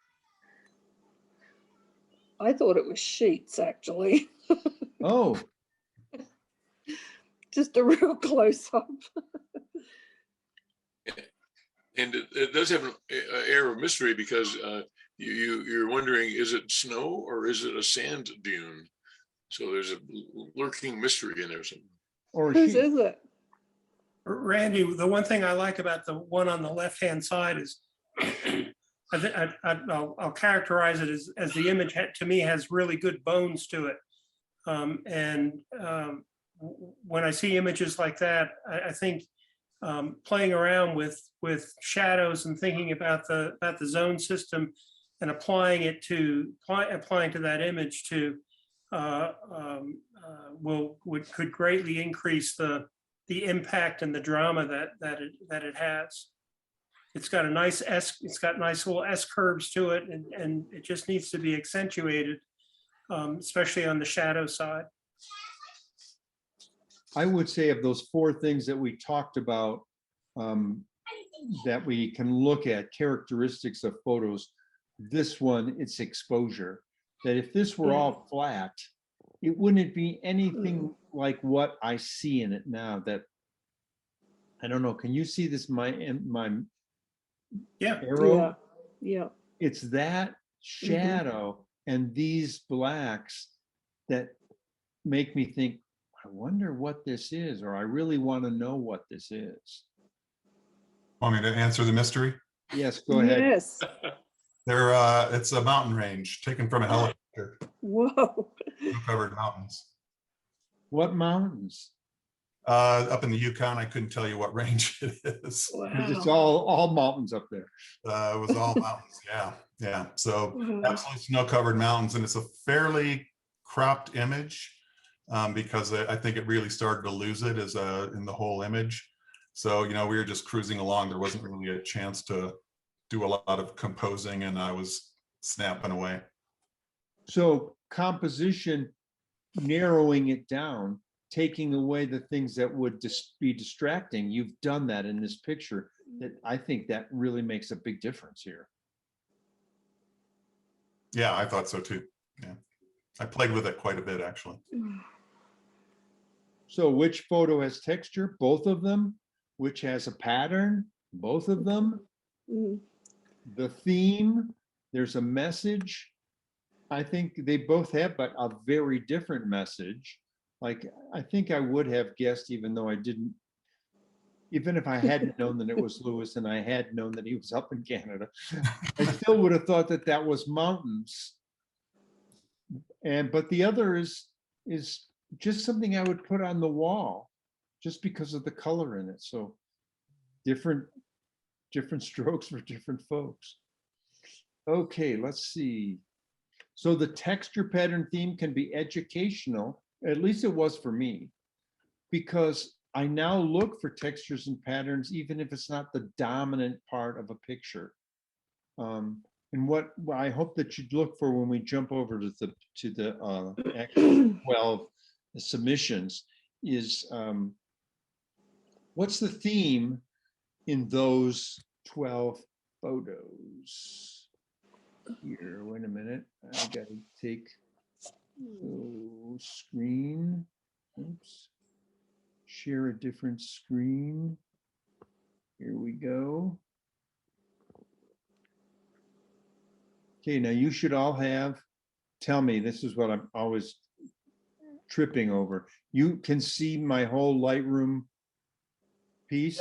[SPEAKER 7] I thought it was sheets, actually.
[SPEAKER 1] Oh,
[SPEAKER 7] Just a real close up.
[SPEAKER 11] And it does have an air of mystery because you're wondering, is it snow or is it a sand dune? So there's a lurking mystery in there.
[SPEAKER 1] or
[SPEAKER 7] Whose
[SPEAKER 1] she.
[SPEAKER 7] is it?
[SPEAKER 9] Randy, the one thing I like about the one on the left-hand side is I'll characterize it as the image to me has really good bones to it. When I see images like that, I think playing around with shadows and thinking about the zone system and applying to that image could greatly increase the impact and the drama that it has. It's got a nice it's got nice little S curves to it, and it just needs to be accentuated, especially on the shadow side.
[SPEAKER 1] I would say of those four things that we talked about, that we can look at characteristics of photos, this one, it's exposure. That if this were all flat, it wouldn't be anything like what I see in it now. That, I don't know, can you see this, my
[SPEAKER 9] Yeah.
[SPEAKER 1] arrow.
[SPEAKER 7] Yeah.
[SPEAKER 1] It's that shadow and these blacks that make me think, I wonder what this is, or I really want to know what this is.
[SPEAKER 2] Want me to answer the mystery?
[SPEAKER 1] Yes, go ahead.
[SPEAKER 7] Yes.
[SPEAKER 2] It's a mountain range taken from a helicopter,
[SPEAKER 7] Whoa.
[SPEAKER 2] covered mountains.
[SPEAKER 1] What mountains?
[SPEAKER 2] Up in the Yukon, I couldn't tell you what range it is.
[SPEAKER 1] Because it's
[SPEAKER 7] Wow.
[SPEAKER 1] all mountains up there.
[SPEAKER 2] It was all mountains, yeah. So
[SPEAKER 7] Wow.
[SPEAKER 2] absolutely snow-covered mountains, and it's a fairly cropped image because I think it really started to lose it as in the whole image. So, we were just cruising along. There wasn't really a chance to do a lot of composing, and I was snapping away.
[SPEAKER 1] So composition, narrowing it down, taking away the things that would be distracting. You've done that in this picture. That I think that really makes a big difference here.
[SPEAKER 2] Yeah, I thought so too. Yeah, I played with it quite a bit, actually.
[SPEAKER 1] So which photo has texture? Both of them. Which has a pattern? Both of them.
[SPEAKER 7] Mm.
[SPEAKER 1] The theme, there's a message. I think they both have, but a very different message. Like, I think I would have guessed, even though I didn't, even if I hadn't known that it was Lewis and I had known that he was up in Canada, I still would have thought that that was mountains. But the other is just something I would put on the wall just because of the color in it. So different strokes for different folks. Okay, let's see. So the texture pattern theme can be educational, at least it was for me, because I now look for textures and patterns, even if it's not the dominant part of a picture. And what I hope that you'd look for when we jump over to the actual 12 submissions is what's the theme in those 12 photos? Here, wait a minute. I gotta take screen. Oops. Share a different screen. Here we go. Okay, now you should all have, tell me, this is what I'm always tripping over. You can see my whole Lightroom piece?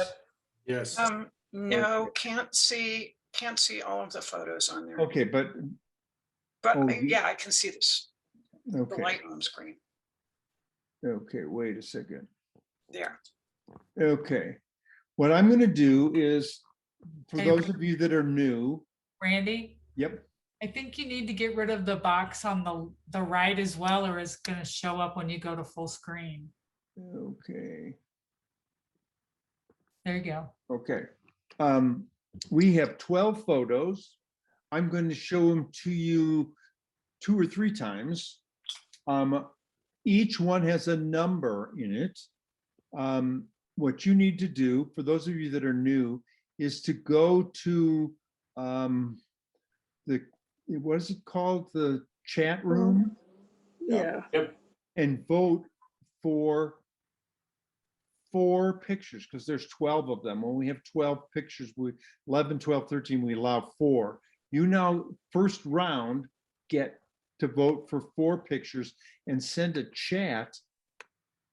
[SPEAKER 3] Yes.
[SPEAKER 5] No, can't see all of the photos on there.
[SPEAKER 1] Okay, but
[SPEAKER 5] Yeah, I can see this, the
[SPEAKER 1] okay,
[SPEAKER 5] Lightroom screen.
[SPEAKER 1] okay, wait a second.
[SPEAKER 5] There.
[SPEAKER 1] Okay, what I'm gonna do is, for
[SPEAKER 10] Hey,
[SPEAKER 1] those of you that are new,
[SPEAKER 10] Randy,
[SPEAKER 1] yep,
[SPEAKER 10] I think you need to get rid of the box on the right as well, or it's gonna show up when you go to full screen.
[SPEAKER 1] okay,
[SPEAKER 10] There you go.
[SPEAKER 1] okay. We have 12 photos. I'm going to show them to you 2 or 3 times. Each one has a number in it. What you need to do, for those of you that are new, is to go to what is it called? The chat room,
[SPEAKER 7] Yeah.
[SPEAKER 1] and vote for 4 pictures, because there's 12 of them. When we have 12 pictures, 11, 12, 13, we allow 4. You now, first round, get to vote for 4 pictures and send a chat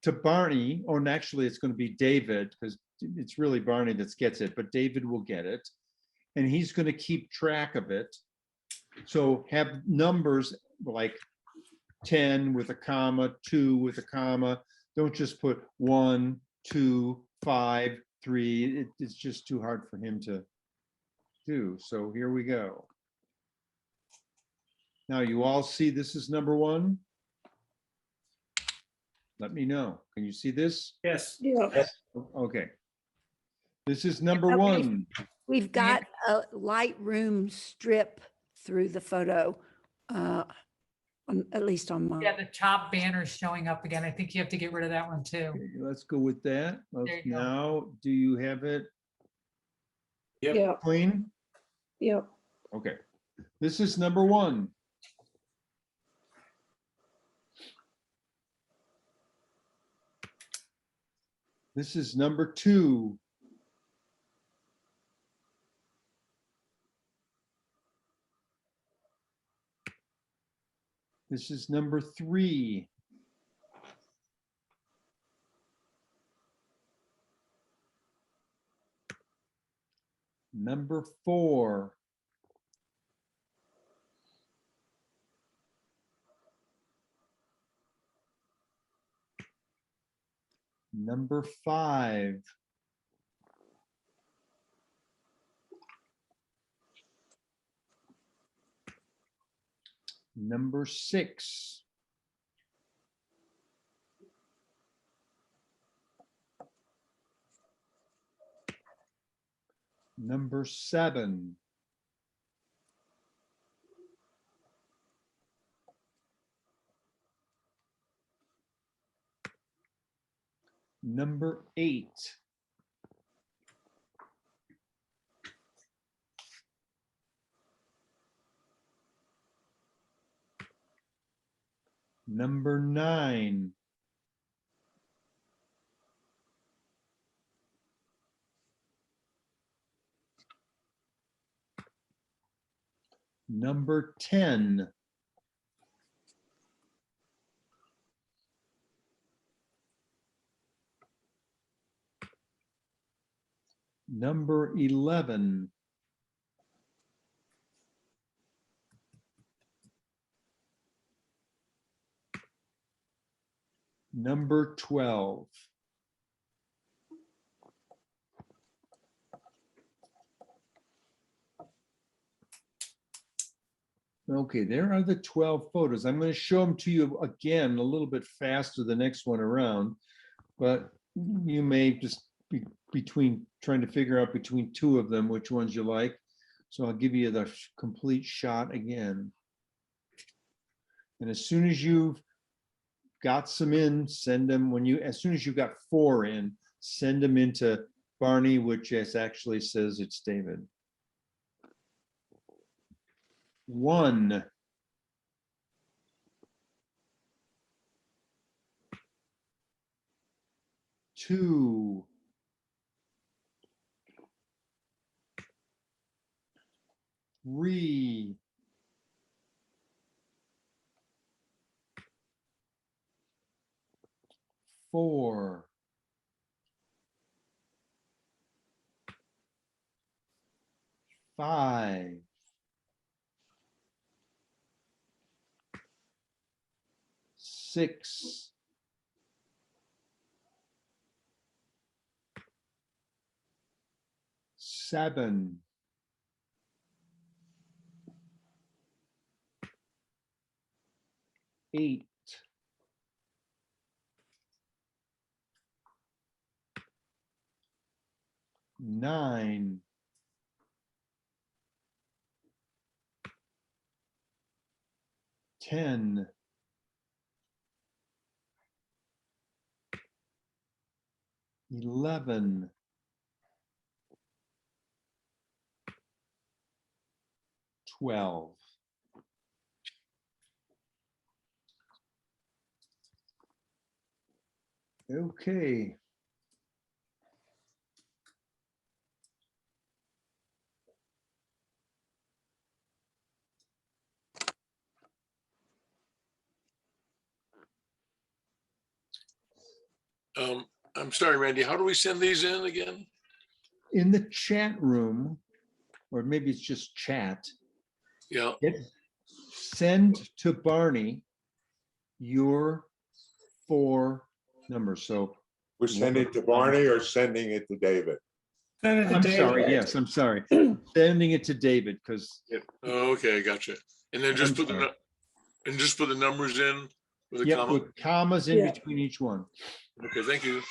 [SPEAKER 1] to Barney, or actually it's going to be David, because it's really Barney that gets it, but David will get it. And he's going to keep track of it. So have numbers like 10 with a comma, 2 with a comma. Don't just put 1, 2, 5, 3. It's just too hard for him to do. So here we go. Now you all see this is number 1. Let me know. Can you see this?
[SPEAKER 9] Yes.
[SPEAKER 7] Yeah.
[SPEAKER 1] Okay. This is number
[SPEAKER 4] Okay.
[SPEAKER 1] 1.
[SPEAKER 4] We've got a Lightroom strip through the photo, at least on mine.
[SPEAKER 10] Yeah, the top banner is showing up again. I think you have to get rid of that one too.
[SPEAKER 1] Okay, let's go with that.
[SPEAKER 10] There you go.
[SPEAKER 1] Now, do you have it
[SPEAKER 3] Yep.
[SPEAKER 7] Yeah.
[SPEAKER 1] clean?
[SPEAKER 7] Yeah.
[SPEAKER 1] Okay. This is number 1. This is number 2. This is number 3. Number 4. Number 5. Number 6. Number 7. Number 8. Number 9. Number 10. Number 11. Number 12. Okay, there are the 12 photos. I'm going to show them to you again a little bit faster the next one around, but you may just be between trying to figure out between 2 of them which ones you like. So I'll give you the complete shot again. And as soon as you've got some in, send them as soon as you've got 4 in, send them into Barney, which actually says it's David. 1. 2. 3. 4. 5. 6. 7. 8. 9. 10. 11. 12. Okay.
[SPEAKER 11] I'm sorry, Randy, how do we send these in again?
[SPEAKER 1] In the chat room, or maybe it's just chat,
[SPEAKER 11] Yeah,
[SPEAKER 1] send to Barney your 4 numbers. So
[SPEAKER 12] We're sending it to Barney or sending it to David?
[SPEAKER 9] Send it to
[SPEAKER 1] I'm
[SPEAKER 9] David.
[SPEAKER 1] sorry. Yes, I'm sorry. Sending it to David because
[SPEAKER 11] oh, okay, gotcha. And then just
[SPEAKER 1] I'm
[SPEAKER 11] put
[SPEAKER 1] sorry.
[SPEAKER 11] just put the numbers in with a
[SPEAKER 1] Yep,
[SPEAKER 11] comma?
[SPEAKER 1] with commas in
[SPEAKER 7] Yeah.
[SPEAKER 1] between each one.
[SPEAKER 11] Okay, thank you.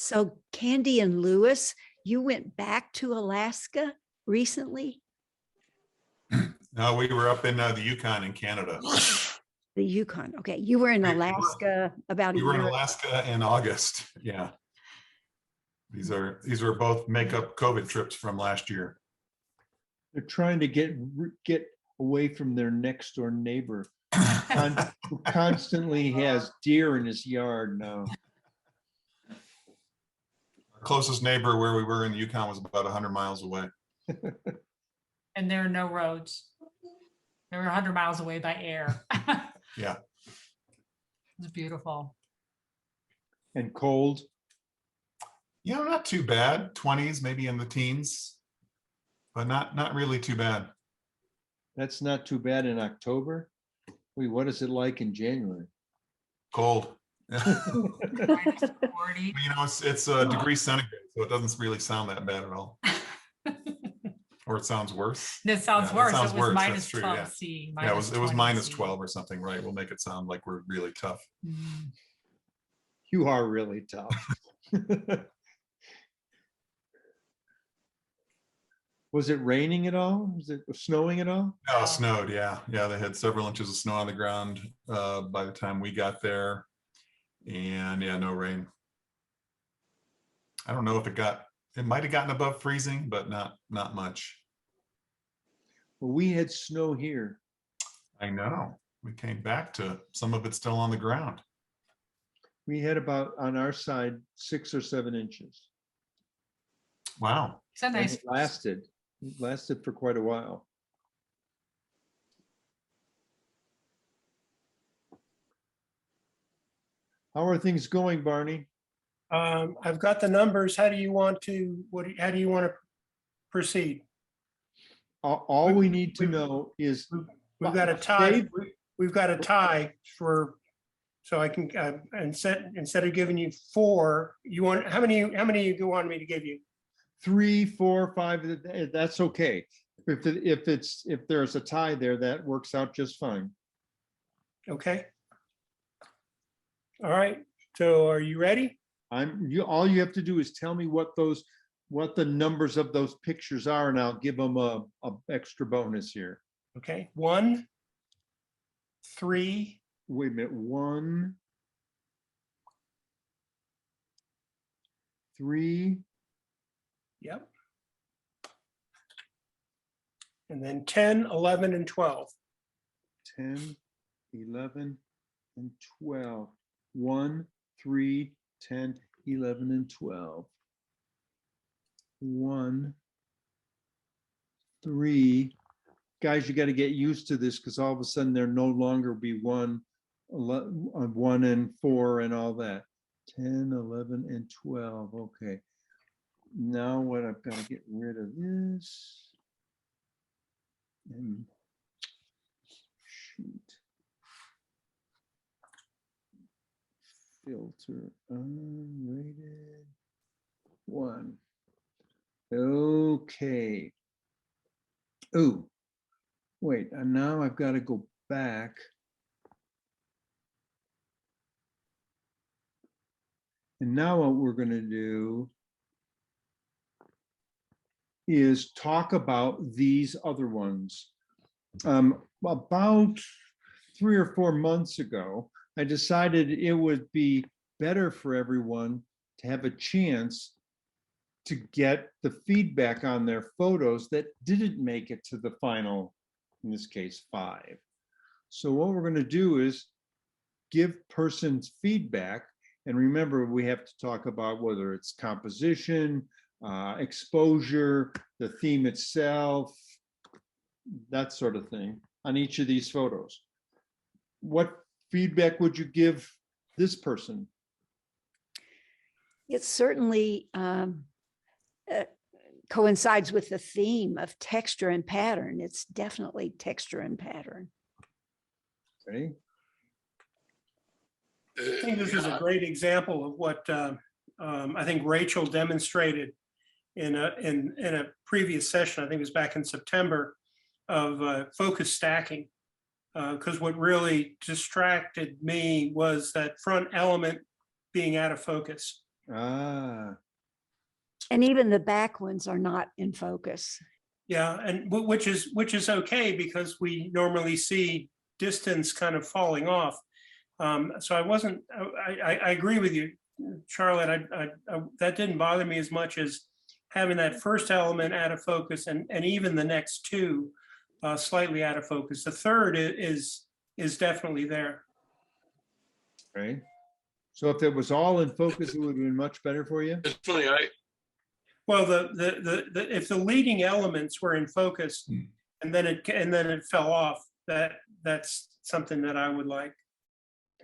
[SPEAKER 4] So Candy and Lewis, you went back to Alaska recently?
[SPEAKER 2] No, we were up in the Yukon in Canada.
[SPEAKER 4] The Yukon. Okay, you were in
[SPEAKER 2] We were.
[SPEAKER 4] Alaska about a
[SPEAKER 2] We were in
[SPEAKER 4] year.
[SPEAKER 2] Alaska in August. Yeah. These are both makeup COVID trips from last year.
[SPEAKER 1] They're trying to get away from their next door neighbor, who constantly has deer in his yard now.
[SPEAKER 2] Our closest neighbor where we were in the Yukon was about 100 miles away.
[SPEAKER 10] And there are no roads. They were 100 miles away by air.
[SPEAKER 2] Yeah.
[SPEAKER 10] It's beautiful.
[SPEAKER 1] And cold.
[SPEAKER 2] Not too bad. 20s, maybe in the teens, but not really too bad.
[SPEAKER 1] That's not too bad in October. Wait, what is it like in January?
[SPEAKER 2] Cold.
[SPEAKER 10] -40.
[SPEAKER 2] It's a degree centigrade, so it doesn't really sound that bad at all. Or it sounds worse.
[SPEAKER 10] It sounds
[SPEAKER 2] Yeah,
[SPEAKER 10] worse.
[SPEAKER 2] sounds
[SPEAKER 10] It was
[SPEAKER 2] worse.
[SPEAKER 10] minus
[SPEAKER 2] That's true,
[SPEAKER 10] 12
[SPEAKER 2] yeah.
[SPEAKER 10] C.
[SPEAKER 2] Yeah, it was minus
[SPEAKER 10] 20 C.
[SPEAKER 2] 12 or something, right? We'll make it sound like we're really tough.
[SPEAKER 10] Mm.
[SPEAKER 1] You are really tough. Was it raining at all? Was it snowing at all?
[SPEAKER 2] No, it snowed, yeah. Yeah, they had several inches of snow on the ground by the time we got there. And yeah, no rain. I don't know if it might have gotten above freezing, but not much.
[SPEAKER 1] Well, we had snow here.
[SPEAKER 2] I know. We came back to some of it still on the ground.
[SPEAKER 1] We had about, on our side, 6 or 7 inches.
[SPEAKER 2] Wow.
[SPEAKER 10] It's a
[SPEAKER 1] And
[SPEAKER 10] nice.
[SPEAKER 1] it lasted for quite a while. How are things going, Barney?
[SPEAKER 9] I've got the numbers. How do you want to proceed?
[SPEAKER 1] All we need to know is
[SPEAKER 9] We've got a tie.
[SPEAKER 1] Dave?
[SPEAKER 9] We've got a tie so I can, instead of giving you 4, how many you want me to give you?
[SPEAKER 1] 3, 4, 5. That's okay. If there's a tie there, that works out just fine.
[SPEAKER 9] Okay. All right. So are you ready?
[SPEAKER 1] All you have to do is tell me what the numbers of those pictures are, and I'll give them a extra bonus here.
[SPEAKER 9] Okay. 1, 3.
[SPEAKER 1] Wait a minute. 1, 3.
[SPEAKER 9] Yep. And then 10, 11, and 12.
[SPEAKER 1] 10, 11, and 12. 1, 3, 10, 11, and 12. 1, 3. Guys, you got to get used to this, because all of a sudden there no longer be 1 and 4 and all that. 10, 11, and 12. Okay. Now what I've got to get rid of this. And shoot. Filter unrated 1. Okay. Oh, wait, and now I've got to go back. And now what we're going to do is talk about these other ones. About 3 or 4 months ago, I decided it would be better for everyone to have a chance to get the feedback on their photos that didn't make it to the final, in this case, 5. So what we're going to do is give persons feedback. And remember, we have to talk about whether it's composition, exposure, the theme itself, that sort of thing on each of these photos. What feedback would you give this person?
[SPEAKER 4] It certainly coincides with the theme of texture and pattern. It's definitely texture and pattern.
[SPEAKER 1] Okay.
[SPEAKER 9] I think this is a great example of what I think Rachel demonstrated in a previous session. I think it was back in September, of focus stacking. Because what really distracted me was that front element being out of focus.
[SPEAKER 1] Ah,
[SPEAKER 4] And even the back ones are not in focus.
[SPEAKER 9] Yeah, and which is okay because we normally see distance kind of falling off. So I wasn't, I agree with you, Charlotte. That didn't bother me as much as having that first element out of focus and even the next two slightly out of focus. The third is definitely there.
[SPEAKER 1] right. So if it was all in focus, it would have been much better for you?
[SPEAKER 11] It's funny,
[SPEAKER 9] Well, if the leading elements were in focus and then it fell off, that's something that I would like.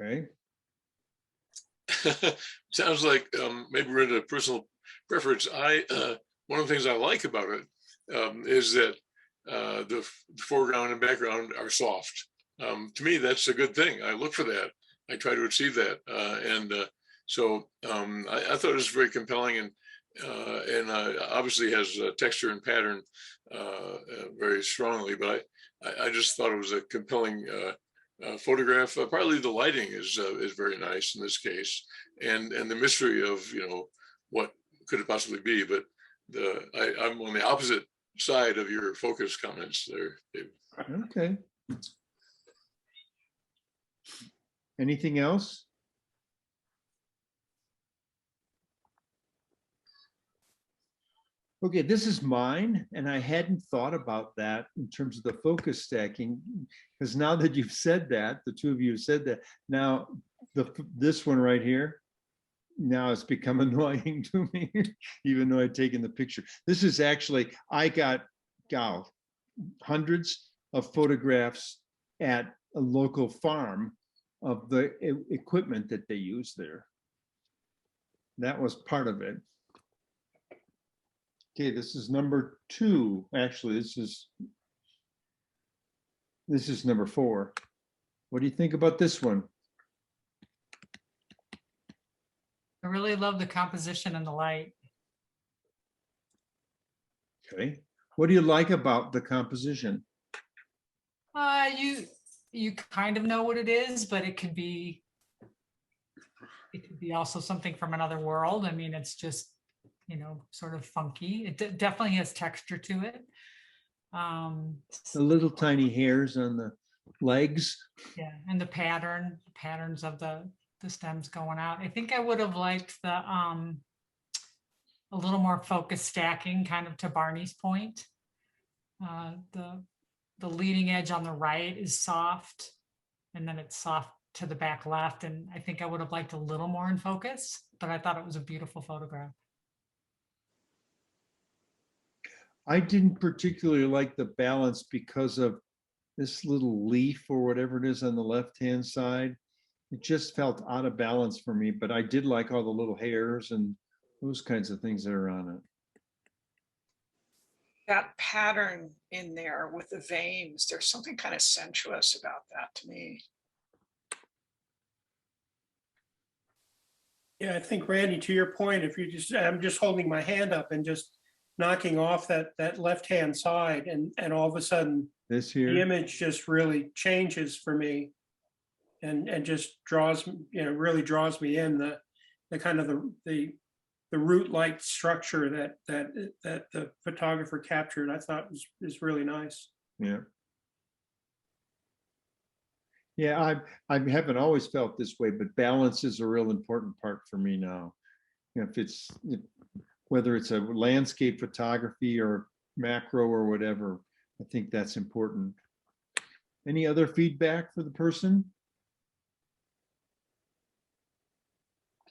[SPEAKER 1] Okay.
[SPEAKER 11] sounds like maybe we're into personal preference. One of the things I like about it is that the foreground and background are soft. To me, that's a good thing. I look for that. I try to achieve that, so I thought it was very compelling and obviously has texture and pattern very strongly. But I just thought it was a compelling photograph. Probably the lighting is very nice in this case, and the mystery of what could it possibly be. But I'm on the opposite side of your focus comments there, Dave.
[SPEAKER 1] Okay. Anything else? Okay, this is mine, and I hadn't thought about that in terms of the focus stacking, because now that you've said that, the two of you have said that, now this one right here, now it's become annoying to me, even though I'd taken the picture. This is actually, I got hundreds of photographs at a local farm of the equipment that they use there. That was part of it. Okay, this is number 2. Actually, this is number 4. What do you think about this one?
[SPEAKER 10] I really love the composition and the light.
[SPEAKER 1] Okay, what do you like about the composition?
[SPEAKER 10] You kind of know what it is, but it could be also something from another world. I mean, it's just, sort of funky. It definitely has texture to it.
[SPEAKER 1] The little tiny hairs on the legs.
[SPEAKER 10] Yeah, and the patterns of the stems going out. I think I would have liked the a little more focused stacking, kind of to Barney's point. The leading edge on the right is soft, and then it's soft to the back left. And I think I would have liked a little more in focus, but I thought it was a beautiful photograph.
[SPEAKER 1] I didn't particularly like the balance because of this little leaf or whatever it is on the left-hand side. It just felt out of balance for me, but I did like all the little hairs and those kinds of things that are on it.
[SPEAKER 5] That pattern in there with the veins, there's something kind of sensuous about that to me.
[SPEAKER 9] Yeah, I think Randy, to your point, if I'm just holding my hand up and just knocking off that left-hand side, and all of a sudden
[SPEAKER 1] This here,
[SPEAKER 9] the image just really changes for me, and just really draws me in. The kind of the root-like structure that the photographer captured, I thought is really nice.
[SPEAKER 1] yeah. Yeah, I haven't always felt this way, but balance is a real important part for me now. Whether it's a landscape photography or macro or whatever, I think that's important. Any other feedback for the person?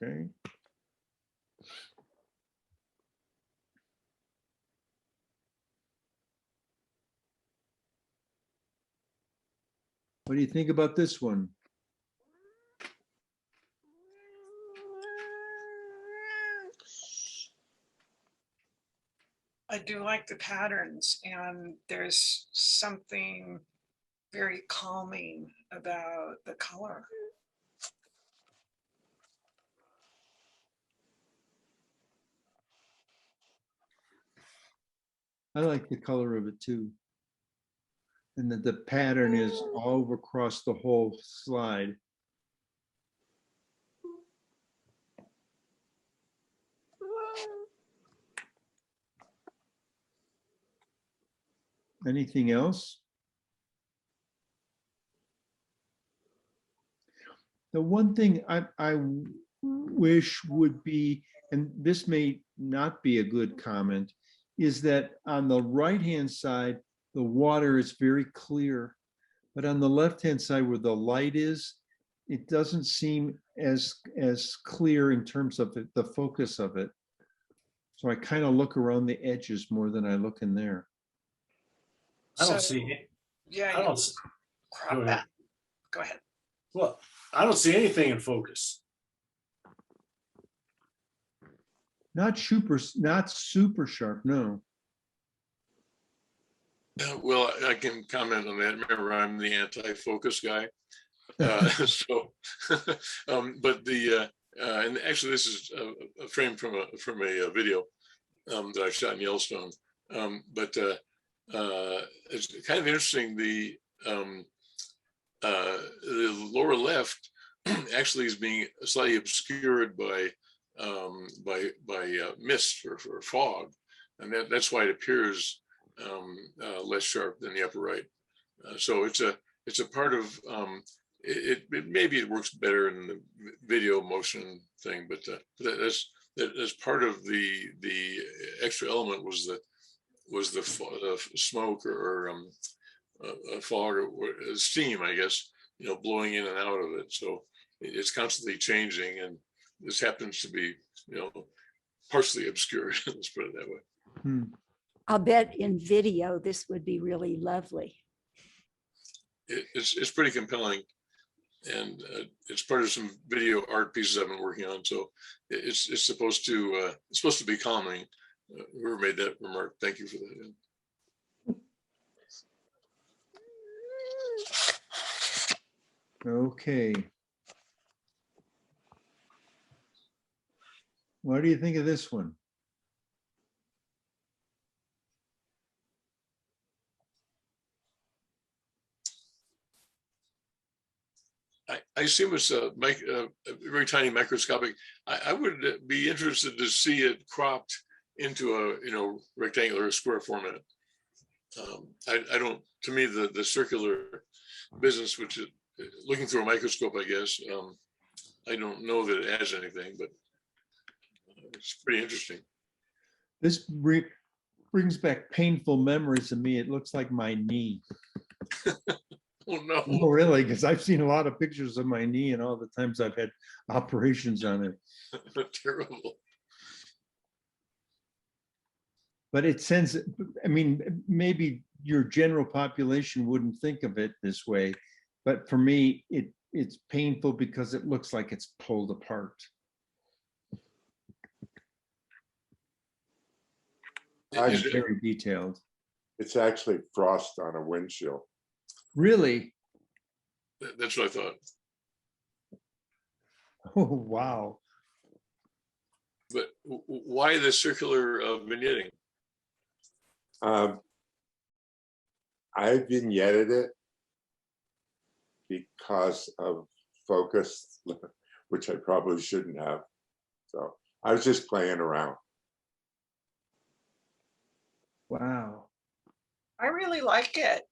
[SPEAKER 1] Okay. What do you think about this one?
[SPEAKER 5] I do like the patterns, and there's something very calming about the color.
[SPEAKER 1] I like the color of it too. And that the pattern is all across the whole slide. Anything else? The one thing I wish would be, and this may not be a good comment, is that on the right-hand side, the water is very clear. But on the left-hand side where the light is, it doesn't seem as clear in terms of the focus of it. So I kind of look around the edges more than I look in there.
[SPEAKER 3] I don't
[SPEAKER 5] So,
[SPEAKER 3] see it.
[SPEAKER 5] Yeah,
[SPEAKER 3] I
[SPEAKER 5] you
[SPEAKER 3] don't, s-
[SPEAKER 5] crop
[SPEAKER 3] go ahead.
[SPEAKER 5] that. Go ahead.
[SPEAKER 3] Well, I don't see anything in focus.
[SPEAKER 1] Not super sharp, no.
[SPEAKER 11] Well, I can comment on that. Remember, I'm the anti-focus guy. So, but and actually, this is a frame from a video that I shot in Yellowstone. But it's kind of interesting. The lower left actually is being slightly obscured by mist or fog, and that's why it appears less sharp than the upper right. So it's a part of maybe it works better in the video motion thing, but that's part of the extra element was the smoke or fog or steam, I guess, blowing in and out of it. So it's constantly changing, and this happens to be partially obscured. Let's put it that way.
[SPEAKER 1] Hmm.
[SPEAKER 4] I'll bet in video, this would be really lovely.
[SPEAKER 11] It's pretty compelling, and it's part of some video art pieces I've been working on. So it's supposed to be calming. Whoever made that remark, thank you for that.
[SPEAKER 1] Okay. What do you think of this one?
[SPEAKER 11] I assume it's a very tiny microscopic. I would be interested to see it cropped into a rectangular or square format. I don't. To me, the circular business, which is looking through a microscope, I guess. I don't know that it adds anything, but it's pretty interesting.
[SPEAKER 1] This brings back painful memories to me. It looks like my knee.
[SPEAKER 11] Oh no!
[SPEAKER 1] Oh, really? Because I've seen a lot of pictures of my knee and all the times I've had operations on it.
[SPEAKER 11] Terrible.
[SPEAKER 1] But it sends, I mean, maybe your general population wouldn't think of it this way, but for me, it's painful because it looks like it's pulled apart. It's very detailed.
[SPEAKER 12] It's actually frost on a windshield.
[SPEAKER 1] Really?
[SPEAKER 11] That's what I thought.
[SPEAKER 1] Oh, wow.
[SPEAKER 11] But why the circular vignetting?
[SPEAKER 12] I vignetted it because of focus, which I probably shouldn't have. So I was just playing around.
[SPEAKER 1] Wow.
[SPEAKER 5] I really like it.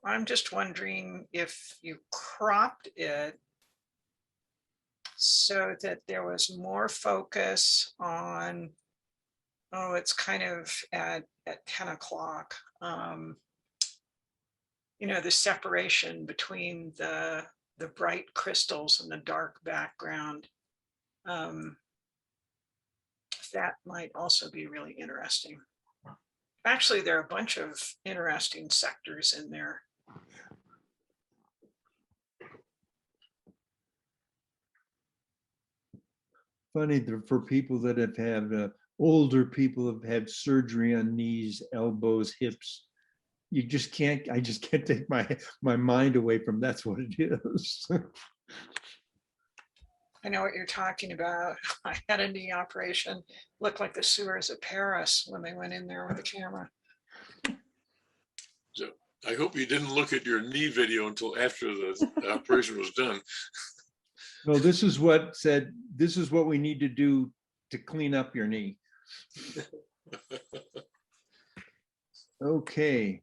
[SPEAKER 5] I'm just wondering if you cropped it so that there was more focus on, oh, it's kind of at 10 o'clock. The separation between the bright crystals and the dark background. That might also be really interesting. Actually, there are a bunch of interesting sectors in there.
[SPEAKER 1] Funny for people that have had, older people have had surgery on knees, elbows, hips. I just can't take my mind away from that's what it is.
[SPEAKER 5] I know what you're talking about. I had a knee operation, looked like the sewers of Paris when they went in there with the camera.
[SPEAKER 11] So I hope you didn't look at your knee video until after the operation was done.
[SPEAKER 1] No, this is what said, this is what we need to do to clean up your knee. Okay.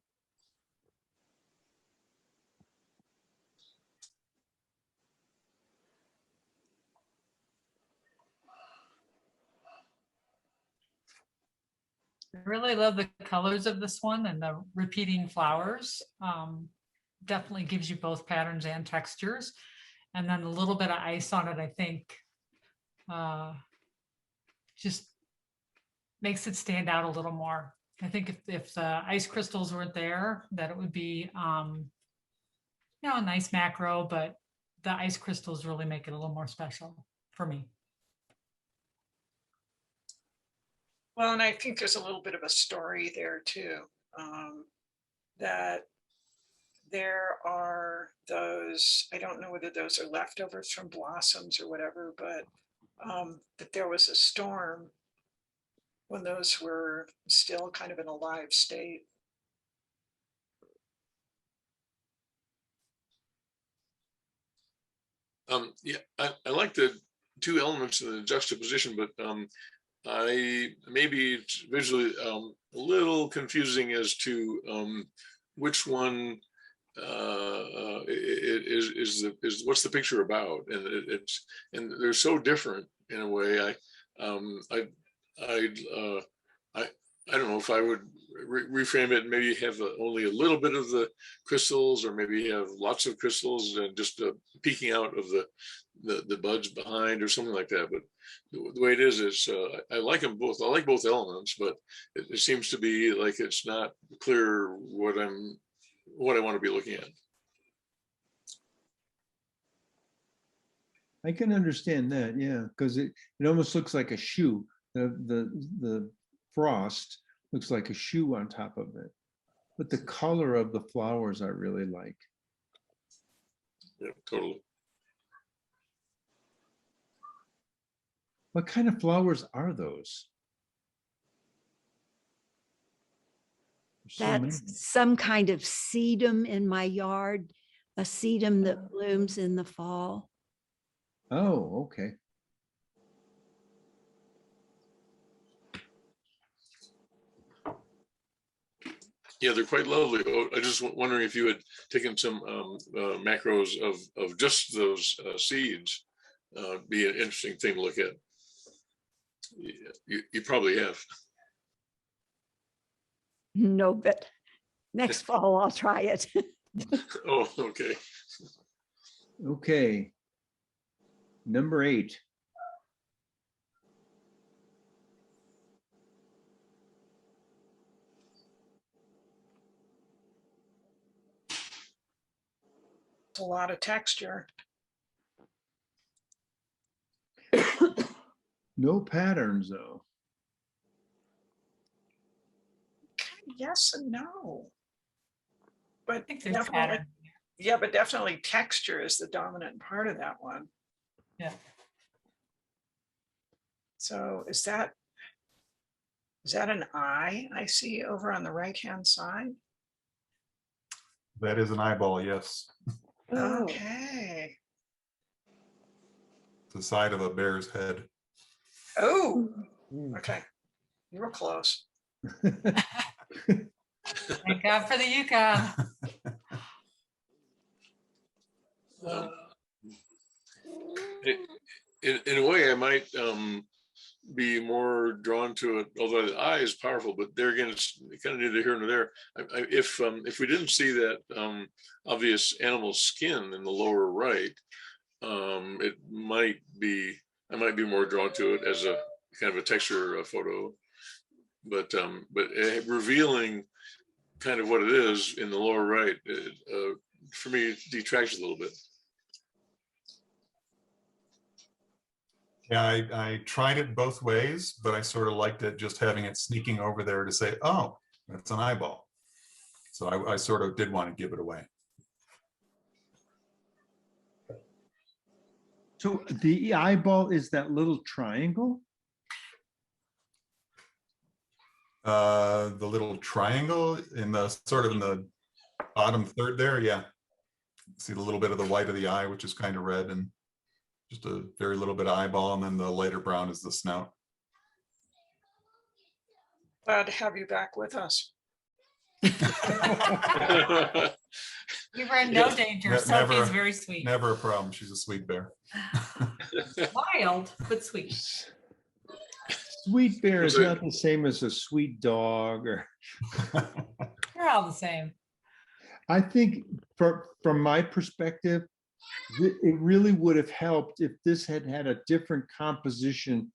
[SPEAKER 10] I really love the colors of this one and the repeating flowers. Definitely gives you both patterns and textures. And then a little bit of ice on it, I think, just makes it stand out a little more. I think if the ice crystals weren't there, that it would be, you know, a nice macro, but the ice crystals really make it a little more special for me.
[SPEAKER 5] Well, and I think there's a little bit of a story there too. That there are those, I don't know whether those are leftovers from blossoms or whatever, but that there was a storm when those were still kind of in a live state.
[SPEAKER 11] Yeah, I like the two elements in the juxtaposition, but maybe it's visually a little confusing as to which one is what's the picture about, and and they're so different in a way. I don't know if I would reframe it and maybe have only a little bit of the crystals, or maybe have lots of crystals and just peeking out of the buds behind or something like that. But the way it is I like them both. I like both elements, but it seems to be like it's not clear what I want to be looking at.
[SPEAKER 1] I can understand that, yeah, because it almost looks like a shoe. The frost looks like a shoe on top of it. But the color of the flowers I really like.
[SPEAKER 11] Yeah, totally.
[SPEAKER 1] What kind of flowers are those? There's so many.
[SPEAKER 4] That's some kind of sedum in my yard, a sedum that blooms in the fall.
[SPEAKER 1] Oh, okay.
[SPEAKER 11] Yeah, they're quite lovely. Oh, I just wondering if you had taken some macros of just those seeds. Be an interesting thing to look at. You probably have.
[SPEAKER 4] No, but next fall I'll try it.
[SPEAKER 11] Oh, okay.
[SPEAKER 1] Okay. Number 8.
[SPEAKER 5] It's a lot of texture.
[SPEAKER 1] No patterns though.
[SPEAKER 5] Yes and no. But
[SPEAKER 10] I think there's
[SPEAKER 5] definitely,
[SPEAKER 10] pattern.
[SPEAKER 5] yeah, but definitely texture is the dominant part of that one.
[SPEAKER 10] Yeah.
[SPEAKER 5] So is that an eye I see over on the right-hand side?
[SPEAKER 2] That is an eyeball, yes.
[SPEAKER 7] Oh,
[SPEAKER 5] Okay.
[SPEAKER 2] The side of a bear's head.
[SPEAKER 5] Oh, okay. You were close.
[SPEAKER 10] Thank God for the Yukon.
[SPEAKER 11] In a way, I might be more drawn to it, although the eye is powerful, but there again, it's kind of neither here nor there. If we didn't see that obvious animal skin in the lower right, it might be, I might be more drawn to it as a kind of a texture photo, but revealing kind of what it is in the lower right, for me, it detracts a little bit.
[SPEAKER 2] Yeah, I tried it both ways, but I sort of liked it just having it sneaking over there to say, oh, that's an eyeball. So I sort of did want to give it away.
[SPEAKER 1] So the eyeball is that little triangle?
[SPEAKER 2] The little triangle in the sort of in the bottom third there, yeah. See the little bit of the white of the eye, which is kind of red, and just a very little bit of eyeball, and then the lighter brown is the snout.
[SPEAKER 5] Glad to have you back with us.
[SPEAKER 10] You were in no danger. Sophie's
[SPEAKER 2] Never,
[SPEAKER 10] very sweet.
[SPEAKER 2] never a problem. She's a sweet bear.
[SPEAKER 10] Wild, but sweet.
[SPEAKER 1] Sweet bear is
[SPEAKER 11] So-
[SPEAKER 1] not the same as a sweet dog or.
[SPEAKER 10] They're all the same.
[SPEAKER 1] I think from my perspective, it really would have helped if this had had a different composition.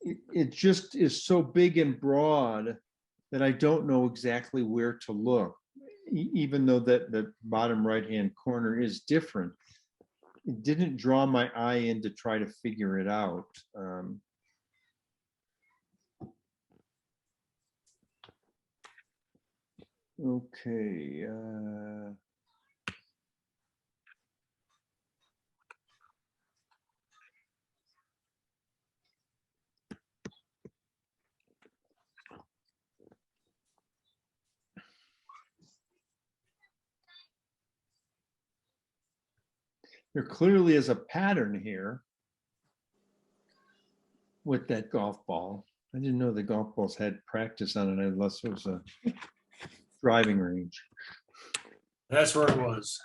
[SPEAKER 1] It just is so big and broad that I don't know exactly where to look, even though that the bottom right-hand corner is different. It didn't draw my eye in to try to figure it out. Okay. There clearly is a pattern here with that golf ball. I didn't know the golf balls had practice on it unless it was a driving range.
[SPEAKER 3] That's where it was.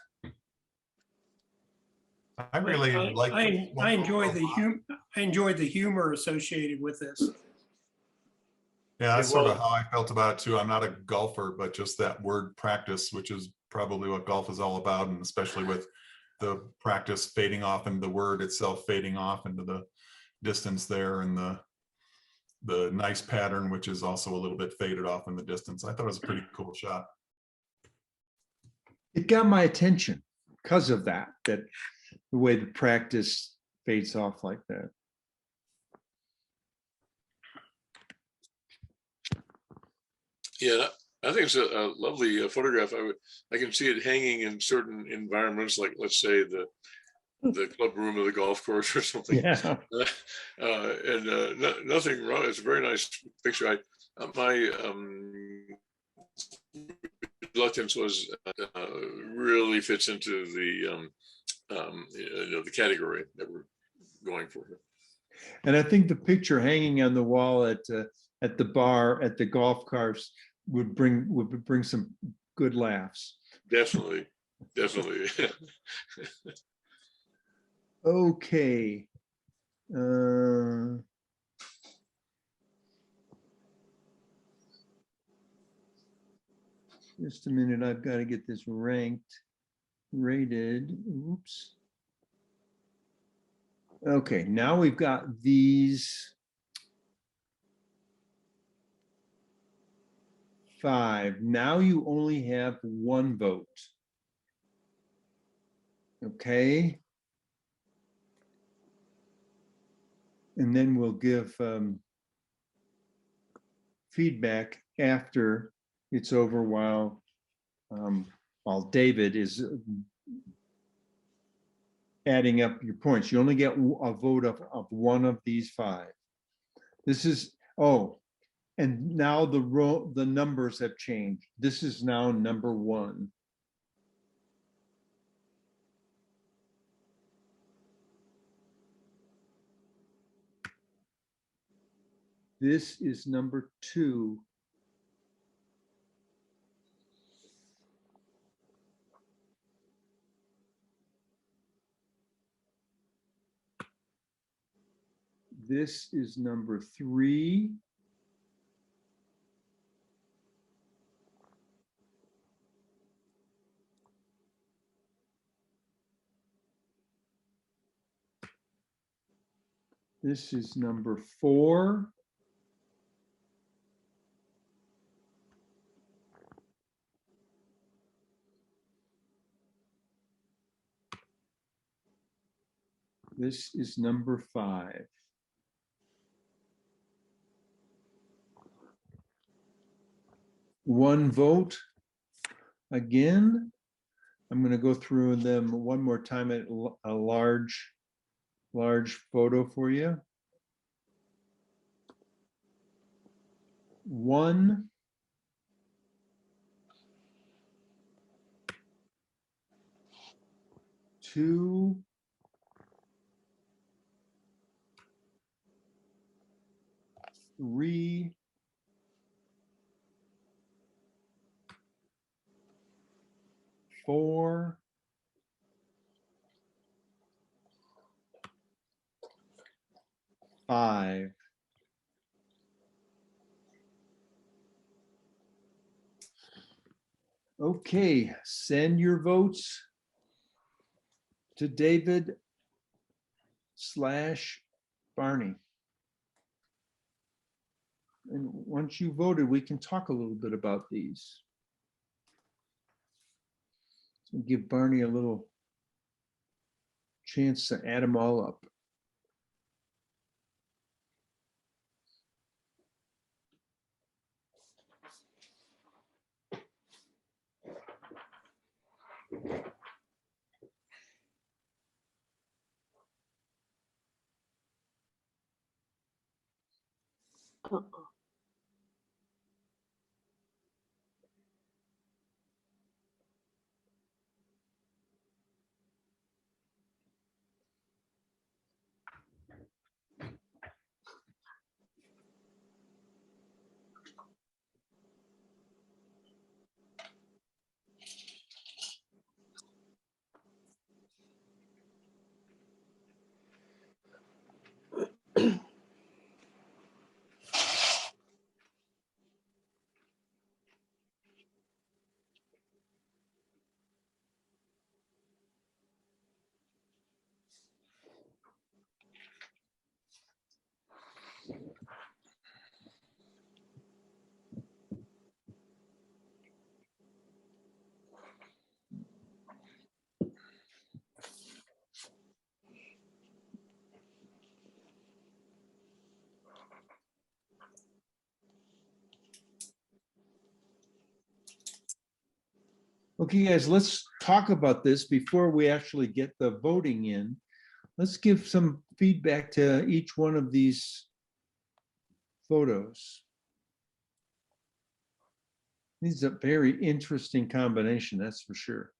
[SPEAKER 2] I really like.
[SPEAKER 9] I enjoy the humor associated with this.
[SPEAKER 2] Yeah, that's
[SPEAKER 3] Yeah,
[SPEAKER 2] sort of
[SPEAKER 3] well-
[SPEAKER 2] how I felt about it too. I'm not a golfer, but just that word practice, which is probably what golf is all about, and especially with the practice fading off and the word itself fading off into the distance there, and the nice pattern, which is also a little bit faded off in the distance. I thought it was a pretty cool shot.
[SPEAKER 1] It got my attention because of that, the way the practice fades off like that.
[SPEAKER 11] Yeah, I think it's a lovely photograph. I can see it hanging in certain environments, like let's say the club room of the golf course or something.
[SPEAKER 1] Yeah.
[SPEAKER 11] Nothing wrong. It's a very nice picture. My reluctance was really fits into the the category that we're going for here.
[SPEAKER 1] And I think the picture hanging on the wall at the bar at the golf course would bring some good laughs.
[SPEAKER 11] Definitely, definitely.
[SPEAKER 1] Okay. Just a minute, I've got to get this rated. Oops. Okay, now we've got these 5. Now you only have 1 vote. Okay. And then we'll give feedback after it's over while David is adding up your points. You only get a vote of 1 of these 5. This is, and now the numbers have changed. This is now number 1. This is number 2. This is number 3. This is number 4. This is number 5. One vote. Again, I'm going to go through them one more time at a large photo for you. 1. 2. 3. 4. Five. Okay, send your votes to David/Barney. And once you voted, we can talk a little bit about these. So give Barney a little chance to add them all up.
[SPEAKER 7] Uh-uh.
[SPEAKER 1] Okay, guys, let's talk about this before we actually get the voting in. Let's give some feedback to each one of these photos. This is a very interesting combination, that's for sure.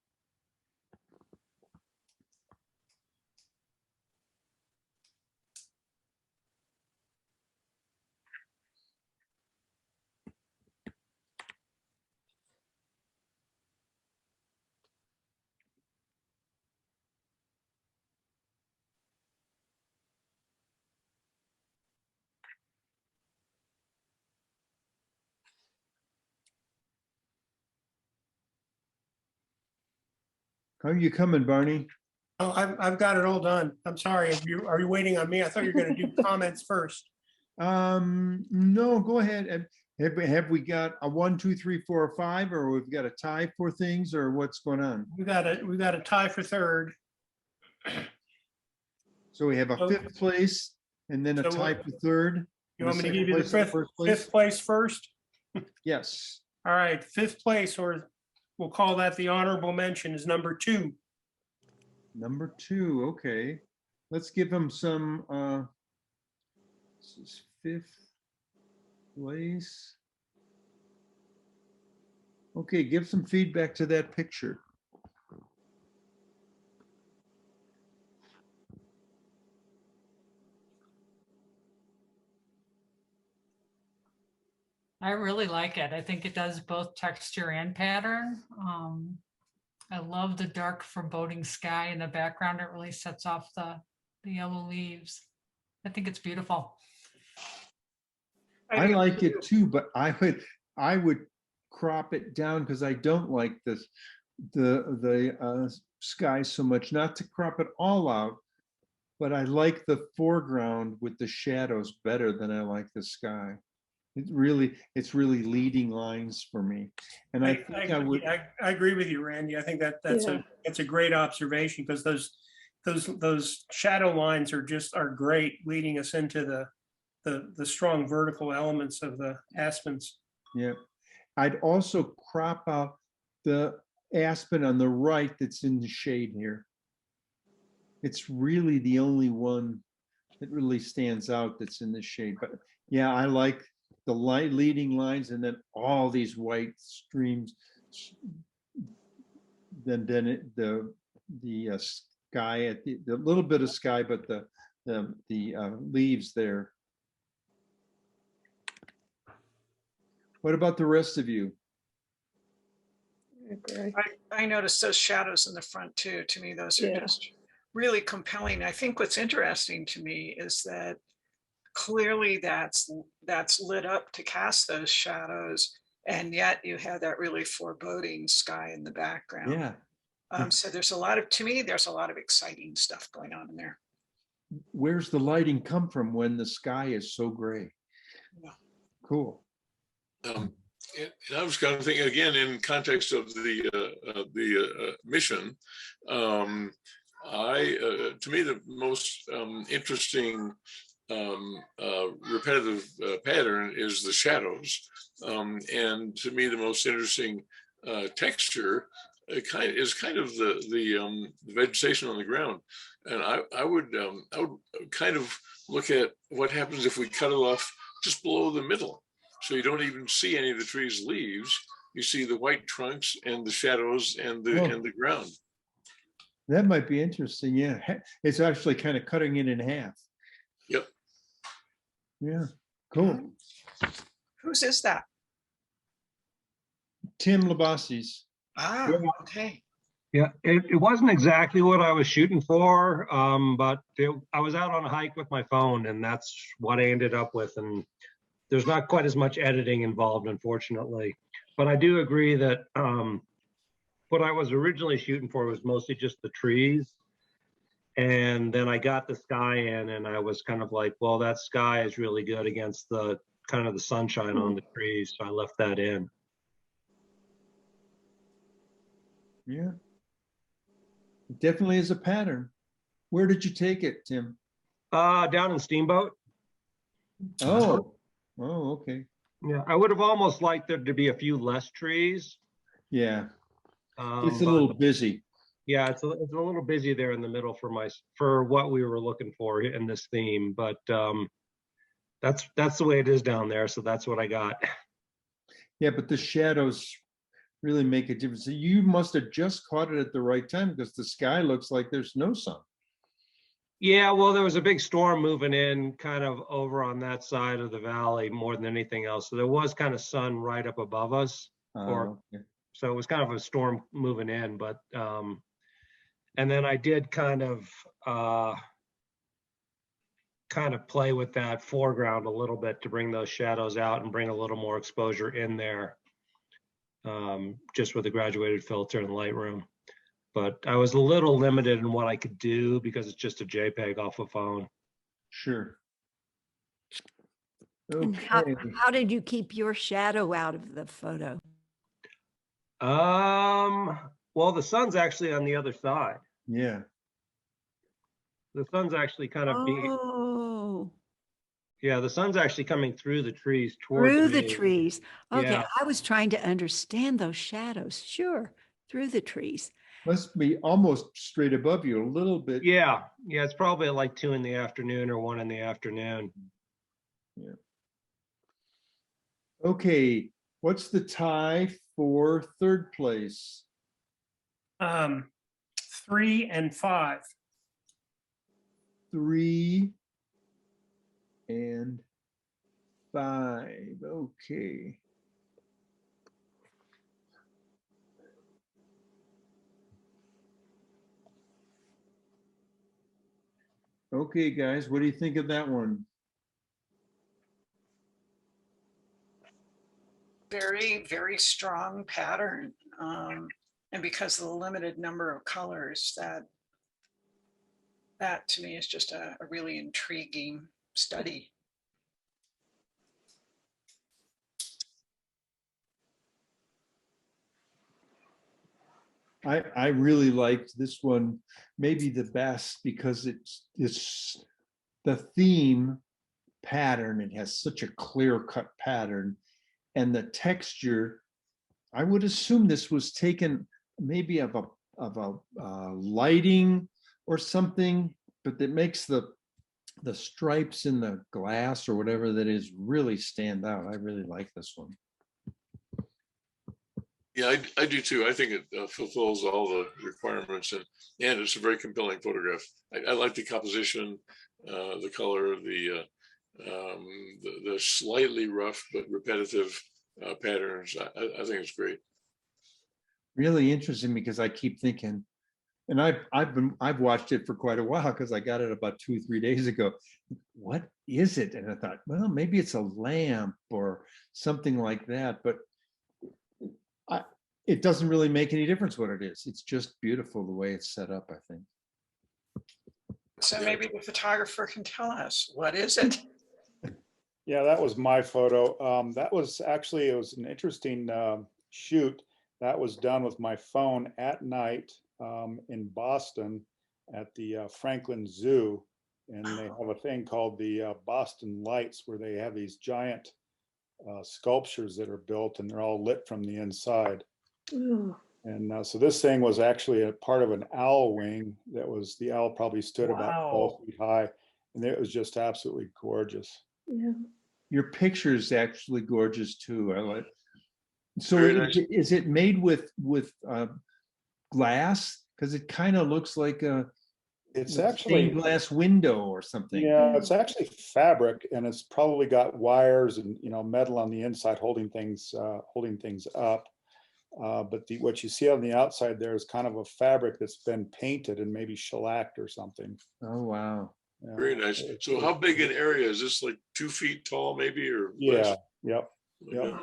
[SPEAKER 1] How are you coming, Barney?
[SPEAKER 9] Oh, I've got it all done. I'm sorry. Are you waiting on me? I thought you were going to do comments first.
[SPEAKER 1] No, go ahead. And have we got a 1, 2, 3, 4, or 5, or we've got a tie for things, or what's going on?
[SPEAKER 9] We got a tie for third.
[SPEAKER 1] So we have a
[SPEAKER 9] So-
[SPEAKER 1] 5th place and then a
[SPEAKER 9] So
[SPEAKER 1] tie
[SPEAKER 9] what-
[SPEAKER 1] for 3rd.
[SPEAKER 9] You want me to
[SPEAKER 1] and a
[SPEAKER 9] give you the
[SPEAKER 1] second place and
[SPEAKER 9] fifth,
[SPEAKER 1] first place?
[SPEAKER 9] fifth place first?
[SPEAKER 1] Yes.
[SPEAKER 9] All right, fifth place, or we'll call that the honorable mention, is number 2.
[SPEAKER 1] Number 2, okay. Let's give him some, this is 5th place. Okay, give some feedback to that picture.
[SPEAKER 10] I really like it. I think it does both texture and pattern. I love the dark foreboding sky in the background. It really sets off the yellow leaves. I think it's beautiful.
[SPEAKER 1] I like it too, but I would crop it down because I don't like this, the sky so much, not to crop it all out, but I like the foreground with the shadows better than I like the sky. It's really leading lines for me. And I think I would,
[SPEAKER 9] I agree with you, Randy. I think that's a great observation, because those shadow lines are great, leading us into the strong vertical elements of the aspens.
[SPEAKER 1] yeah. I'd also crop out the aspen on the right that's in the shade here. It's really the only one that really stands out that's in the shade. But yeah, I like the light leading lines and then all these white streams. Then the sky at the little bit of sky, but the leaves there. What about the rest of you?
[SPEAKER 7] gray.
[SPEAKER 5] I noticed those shadows in the front too. To me, those are
[SPEAKER 7] Yeah.
[SPEAKER 5] just really compelling. I think what's interesting to me is that clearly that's lit up to cast those shadows, and yet you have that really foreboding sky in the background.
[SPEAKER 1] Yeah.
[SPEAKER 5] So there's a lot of, to me, there's a lot of exciting stuff going on in there.
[SPEAKER 1] Where's the lighting come from when the sky is so gray?
[SPEAKER 5] Yeah.
[SPEAKER 1] Cool.
[SPEAKER 11] And I was kind of thinking again in context of the mission. To me, the most interesting repetitive pattern is the shadows, and to me, the most interesting texture is kind of the vegetation on the ground. And I would kind of look at what happens if we cut it off just below the middle. So you don't even see any of the trees' leaves. You see the white trunks and the shadows and the ground.
[SPEAKER 1] That might be interesting. Yeah. It's actually kind of cutting it in half.
[SPEAKER 11] Yep.
[SPEAKER 1] Yeah. Cool.
[SPEAKER 5] Whose is that?
[SPEAKER 1] Tim Labasi's.
[SPEAKER 5] Ah,
[SPEAKER 13] Yeah.
[SPEAKER 5] okay.
[SPEAKER 13] Yeah, it wasn't exactly what I was shooting for, but I was out on a hike with my phone, and that's what I ended up with. And there's not quite as much editing involved, unfortunately. But I do agree that what I was originally shooting for was mostly just the trees. And then I got the sky in, and I was kind of like, well, that sky is really good against the kind of the sunshine on the trees. So I left that in.
[SPEAKER 1] Yeah. It definitely is a pattern. Where did you take it, Tim?
[SPEAKER 13] Down in Steamboat.
[SPEAKER 1] Oh, okay.
[SPEAKER 13] Yeah, I would have almost liked there to be a few less trees.
[SPEAKER 1] Yeah. It's a
[SPEAKER 13] But,
[SPEAKER 1] little busy.
[SPEAKER 13] yeah, it's a little busy there in the middle for what we were looking for in this theme. But that's the way it is down there. So that's what I got.
[SPEAKER 1] Yeah, but the shadows really make a difference. You must have just caught it at the right time because the sky looks like there's no sun.
[SPEAKER 13] Yeah, well, there was a big storm moving in kind of over on that side of the valley more than anything else. So there was kind of sun right up above us.
[SPEAKER 1] Okay.
[SPEAKER 13] So it was kind of a storm moving in, but and then I did kind of play with that foreground a little bit to bring those shadows out and bring a little more exposure in there, just with a graduated filter in Lightroom. But I was a little limited in what I could do because it's just a JPEG off a phone.
[SPEAKER 1] Sure.
[SPEAKER 4] And
[SPEAKER 1] Okay.
[SPEAKER 4] how did you keep your shadow out of the photo?
[SPEAKER 13] Well, the sun's actually on the other side.
[SPEAKER 1] Yeah.
[SPEAKER 13] The sun's actually kind of yeah, the sun's actually coming through the trees towards
[SPEAKER 4] through the
[SPEAKER 13] me.
[SPEAKER 4] trees. Okay,
[SPEAKER 13] Yeah.
[SPEAKER 4] I was trying to understand those shadows. Sure, through the trees.
[SPEAKER 1] Must be almost straight above you a little bit.
[SPEAKER 13] Yeah, it's probably at like 2 in the afternoon or 1 in the afternoon.
[SPEAKER 1] Yeah. Okay, what's the tie for third place?
[SPEAKER 9] 3 and 5.
[SPEAKER 1] 3 and 5. Okay. Okay, guys, what do you think of that one?
[SPEAKER 5] Very, very strong pattern. And because of the limited number of colors, that to me is just a really intriguing study.
[SPEAKER 1] I really liked this one, maybe the best, because it's the theme pattern. It has such a clear-cut pattern, and the texture. I would assume this was taken maybe of a lighting or something, but that makes the stripes in the glass or whatever that is really stand out. I really like this one.
[SPEAKER 11] Yeah, I do too. I think it fulfills all the requirements, and it's a very compelling photograph. I like the composition, the color, the slightly rough but repetitive patterns. I think it's great.
[SPEAKER 1] really interesting because I keep thinking, and I've watched it for quite a while because I got it about 2 or 3 days ago. What is it? And I thought, well, maybe it's a lamp or something like that, but it doesn't really make any difference what it is. It's just beautiful the way it's set up, I think.
[SPEAKER 5] So maybe the photographer can tell us, what is it?
[SPEAKER 6] Yeah, that was my photo. That was actually, it was an interesting shoot. That was done with my phone at night in Boston at the Franklin Zoo. And they have a thing called the Boston Lights, where they have these giant sculptures that are built and they're all lit from the inside.
[SPEAKER 7] Oh,
[SPEAKER 6] And so this thing was actually a part of an owl wing that was, the owl probably stood about 12 feet high. And it was just absolutely gorgeous.
[SPEAKER 7] yeah.
[SPEAKER 1] Your picture is actually gorgeous too. I like. So
[SPEAKER 11] Very nice.
[SPEAKER 1] is it made with glass? Because it kind of looks like a
[SPEAKER 6] It's
[SPEAKER 1] stained
[SPEAKER 6] actually,
[SPEAKER 1] glass window or something.
[SPEAKER 6] yeah, it's actually fabric, and it's probably got wires and, you know, metal on the inside holding things up. But what you see on the outside there is kind of a fabric that's been painted and maybe shellacked or something.
[SPEAKER 1] Oh, wow.
[SPEAKER 6] Yeah.
[SPEAKER 11] Very nice. So how big an area is this? Like 2 feet tall, maybe, or
[SPEAKER 6] Yeah,
[SPEAKER 11] less?
[SPEAKER 6] yep.
[SPEAKER 11] Okay.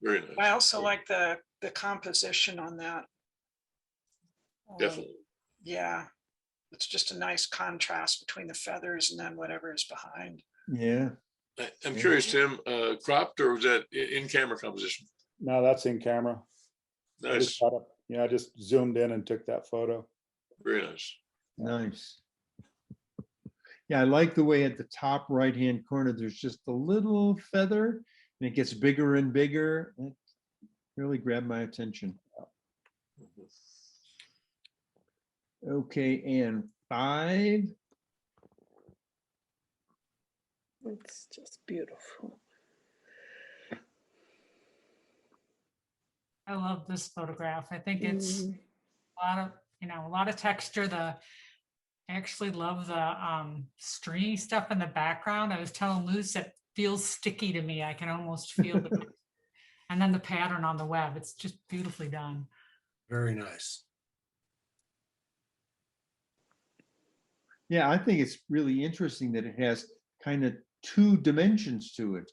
[SPEAKER 11] Very nice.
[SPEAKER 5] I also like the composition on that.
[SPEAKER 11] Definitely.
[SPEAKER 5] Yeah, it's just a nice contrast between the feathers and then whatever is behind.
[SPEAKER 1] Yeah.
[SPEAKER 11] I'm curious, Tim, cropped or was that in camera composition?
[SPEAKER 6] No, that's in camera. I just
[SPEAKER 11] Nice.
[SPEAKER 6] got up, yeah, I just zoomed in and took that photo.
[SPEAKER 11] Very nice.
[SPEAKER 1] Nice. Yeah, I like the way at the top right-hand corner, there's just a little feather and it gets bigger and bigger. It really grabbed my attention. Okay, and 5.
[SPEAKER 7] It's just beautiful.
[SPEAKER 10] I love this photograph. I think it's
[SPEAKER 7] Mm,
[SPEAKER 10] a lot of texture. I actually love the stringy stuff in the background. I was telling Luce it feels sticky to me. I can almost feel the and then the pattern on the web. It's just beautifully done.
[SPEAKER 3] Very nice.
[SPEAKER 1] Yeah, I think it's really interesting that it has kind of 2 dimensions to it.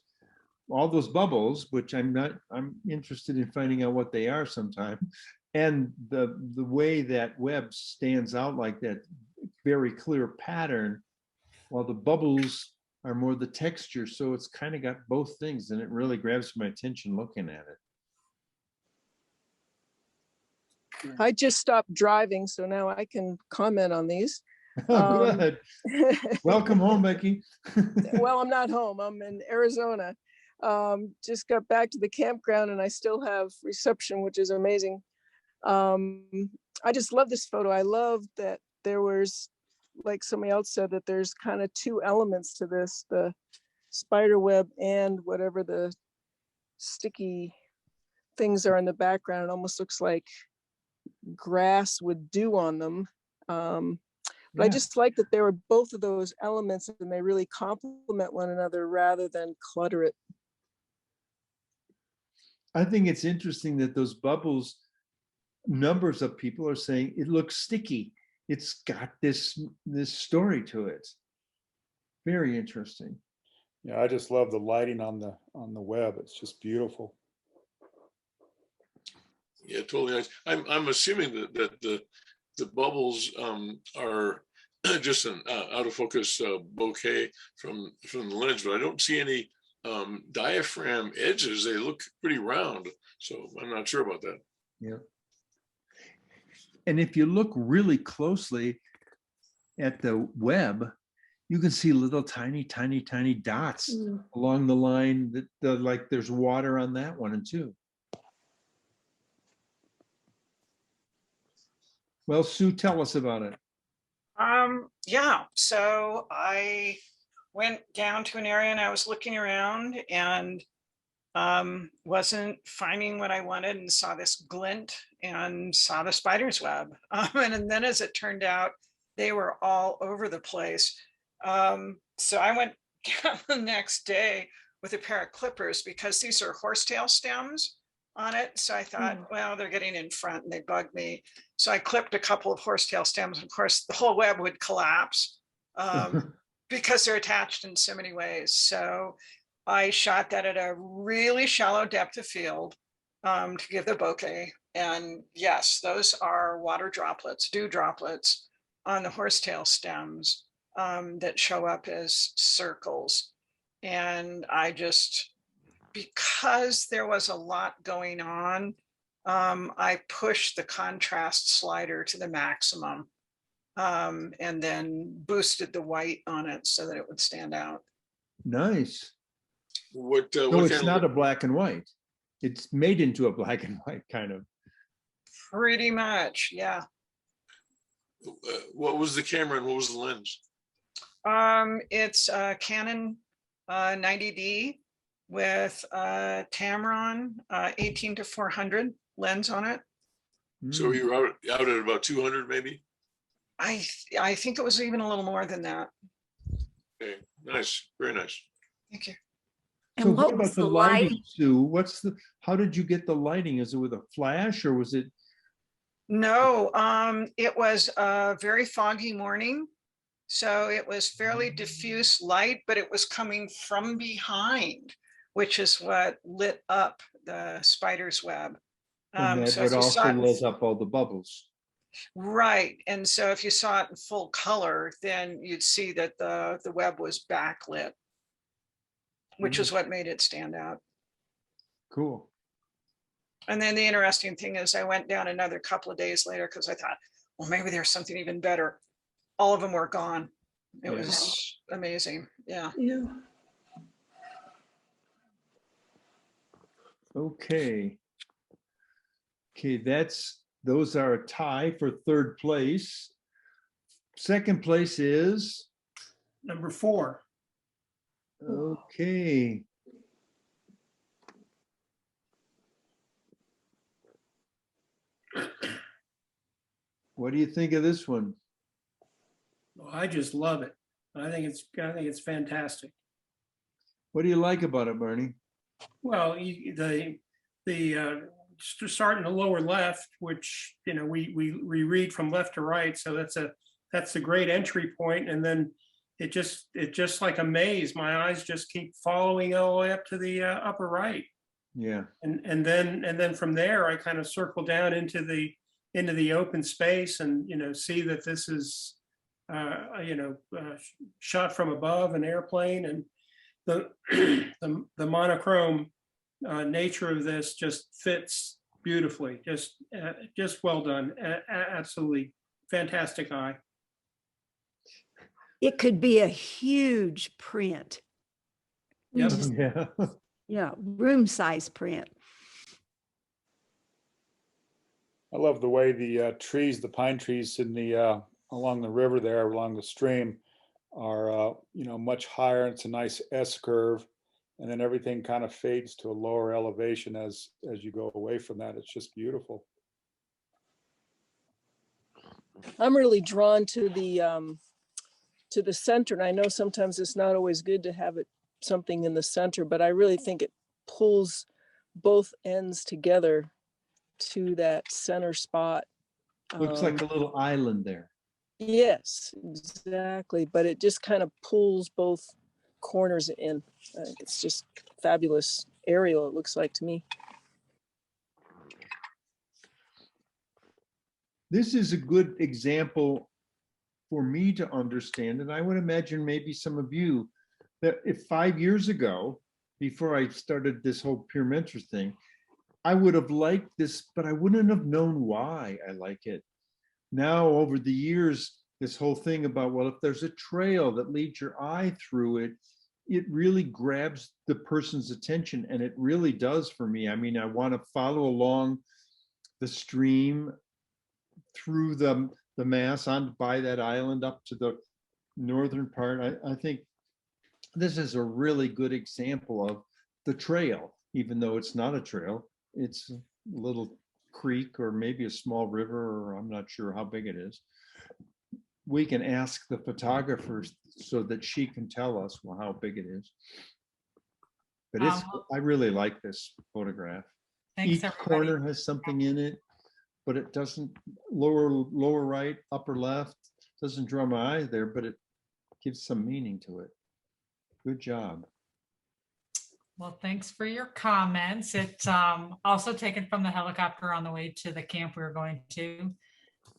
[SPEAKER 1] All those bubbles, which I'm interested in finding out what they are sometime. And the way that web stands out like that very clear pattern, while the bubbles are more the texture. So it's kind of got both things and it really grabs my attention looking at it.
[SPEAKER 14] I just stopped driving, so now I can comment on these.
[SPEAKER 1] Oh, good. Welcome home, Becky.
[SPEAKER 14] Well, I'm not home. I'm in Arizona. Just got back to the campground and I still have reception, which is amazing. I just love this photo. I love that there was, like somebody else said, that there's kind of 2 elements to this, the spider web and whatever the sticky things are in the background. It almost looks like grass with dew on them. But I just like that there were both of those elements and they really complement one another rather than clutter it.
[SPEAKER 1] I think it's interesting that those bubbles, numbers of people are saying it looks sticky. It's got this story to it. Very interesting.
[SPEAKER 6] Yeah, I just love the lighting on the web. It's just beautiful.
[SPEAKER 11] Yeah, totally nice. I'm assuming that the bubbles are just an out of focus bouquet from the lens, but I don't see any diaphragm edges. They look pretty round, so I'm not sure about that.
[SPEAKER 1] Yeah. And if you look really closely at the web, you can see little tiny dots along the line that like there's water on that one too. Well, Sue, tell us about it.
[SPEAKER 5] Yeah, so I went down to an area and I was looking around and wasn't finding what I wanted and saw this glint and saw the spider's web. And then as it turned out, they were all over the place. So I went down the next day with a pair of clippers because these are horsetail stems. on it. So I thought, well, they're getting in front and they bugged me. So I clipped a couple of horsetail stems. Of course, the whole web would collapse because they're attached in so many ways. So I shot that at a really shallow depth of field to give the bokeh. And yes, those are water droplets, dew droplets on the horsetail stems that show up as circles. And I just, because there was a lot going on, I pushed the contrast slider to the maximum and then boosted the white on it so that it would stand out.
[SPEAKER 1] Nice.
[SPEAKER 11] What
[SPEAKER 1] So
[SPEAKER 11] what
[SPEAKER 1] it's
[SPEAKER 11] kind
[SPEAKER 1] not
[SPEAKER 11] of,
[SPEAKER 1] a black and white. It's made into a black and white kind of.
[SPEAKER 5] Pretty much, yeah.
[SPEAKER 11] what was the camera and what was the lens?
[SPEAKER 5] It's a Canon 90D with a Tamron 18-400 lens on it.
[SPEAKER 11] So you were out at about 200 maybe?
[SPEAKER 5] I think it was even a little more than that.
[SPEAKER 11] Okay, nice, very nice.
[SPEAKER 5] Thank you.
[SPEAKER 1] So
[SPEAKER 4] And
[SPEAKER 1] what
[SPEAKER 4] what
[SPEAKER 1] about
[SPEAKER 4] was
[SPEAKER 1] the
[SPEAKER 4] the
[SPEAKER 1] lighting,
[SPEAKER 4] light?
[SPEAKER 1] Sue? How did you get the lighting? Is it with a flash or was it?
[SPEAKER 5] No, it was a very foggy morning. So it was fairly diffuse light, but it was coming from behind, which is what lit up the spider's web.
[SPEAKER 1] And that
[SPEAKER 5] So
[SPEAKER 1] would
[SPEAKER 5] if you
[SPEAKER 1] also
[SPEAKER 5] saw it,
[SPEAKER 1] lit up all the bubbles.
[SPEAKER 5] right. And so if you saw it in full color, then you'd see that the web was backlit, which is what made it stand out.
[SPEAKER 1] Cool.
[SPEAKER 5] And then the interesting thing is I went down another couple of days later because I thought, well, maybe there's something even better. All of them were gone. It
[SPEAKER 1] Yeah.
[SPEAKER 5] was amazing. Yeah.
[SPEAKER 7] Yeah.
[SPEAKER 1] Okay. Okay, those are a tie for third place. Second place is,
[SPEAKER 9] Number 4.
[SPEAKER 1] okay. What do you think of this one?
[SPEAKER 9] Well, I just love it. I think it's fantastic.
[SPEAKER 1] What do you like about it, Bernie?
[SPEAKER 9] Well, starting the lower left, which we read from left to right, so that's a great entry point, and then it just like a maze. My eyes just keep following all the way up to the upper right,
[SPEAKER 1] Yeah.
[SPEAKER 9] and then from there I kind of circle down into the open space and see that this is shot from above an airplane, and the the monochrome nature of this just fits beautifully. Just well done. Absolutely fantastic eye.
[SPEAKER 4] It could be a huge print.
[SPEAKER 9] Yep.
[SPEAKER 1] Yeah.
[SPEAKER 4] Yeah, room size print.
[SPEAKER 6] I love the way the trees, the pine trees in the along the river there, along the stream, are much higher. It's a nice S curve, and then everything kind of fades to a lower elevation as you go away from that. It's just beautiful.
[SPEAKER 14] I'm really drawn to the center, and I know sometimes it's not always good to have it something in the center, but I really think it pulls both ends together to that center spot.
[SPEAKER 1] Looks like a little island there.
[SPEAKER 14] Yes, exactly. But it just kind of pulls both corners in. It's just fabulous aerial, it looks like to me.
[SPEAKER 1] This is a good example for me to understand, and I would imagine maybe some of you, that if 5 years ago, before I started this whole peer mentor thing, I would have liked this, but I wouldn't have known why I like it. Now, over the years, this whole thing about, well, if there's a trail that leads your eye through it, it really grabs the person's attention, and it really does for me. I mean, I want to follow along the stream through the mass on by that island up to the northern part. I think this is a really good example of the trail, even though it's not a trail. It's a little creek or maybe a small river, or I'm not sure how big it is. We can ask the photographer so that she can tell us, well, how big it is. But I really like this photograph.
[SPEAKER 10] Thanks,
[SPEAKER 1] Each
[SPEAKER 10] everybody.
[SPEAKER 1] corner has something in it, but it doesn't, lower right, upper left, doesn't draw my eye there, but it gives some meaning to it. Good job.
[SPEAKER 10] Well, thanks for your comments. It's also taken from the helicopter on the way to the camp we were going to.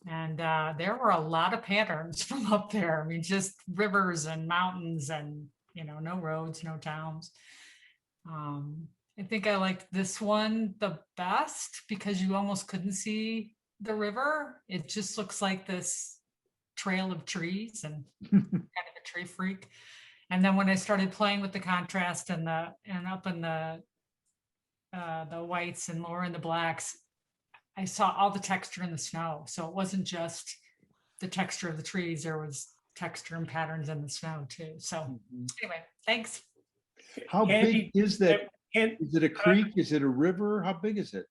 [SPEAKER 10] And there were a lot of patterns from up there. I mean, just rivers and mountains and, you know, no roads, no towns. I think I liked this one the best because you almost couldn't see the river. It just looks like this trail of trees and kind of a tree freak. And then when I started playing with the contrast and up in the whites and lower in the blacks, I saw all the texture in the snow. So it wasn't just the texture of the trees, there was texture and patterns in the snow too. So anyway, thanks.
[SPEAKER 1] How
[SPEAKER 9] Andy,
[SPEAKER 1] big is that?
[SPEAKER 9] And
[SPEAKER 1] Is it a creek? Is it a river? How big is it?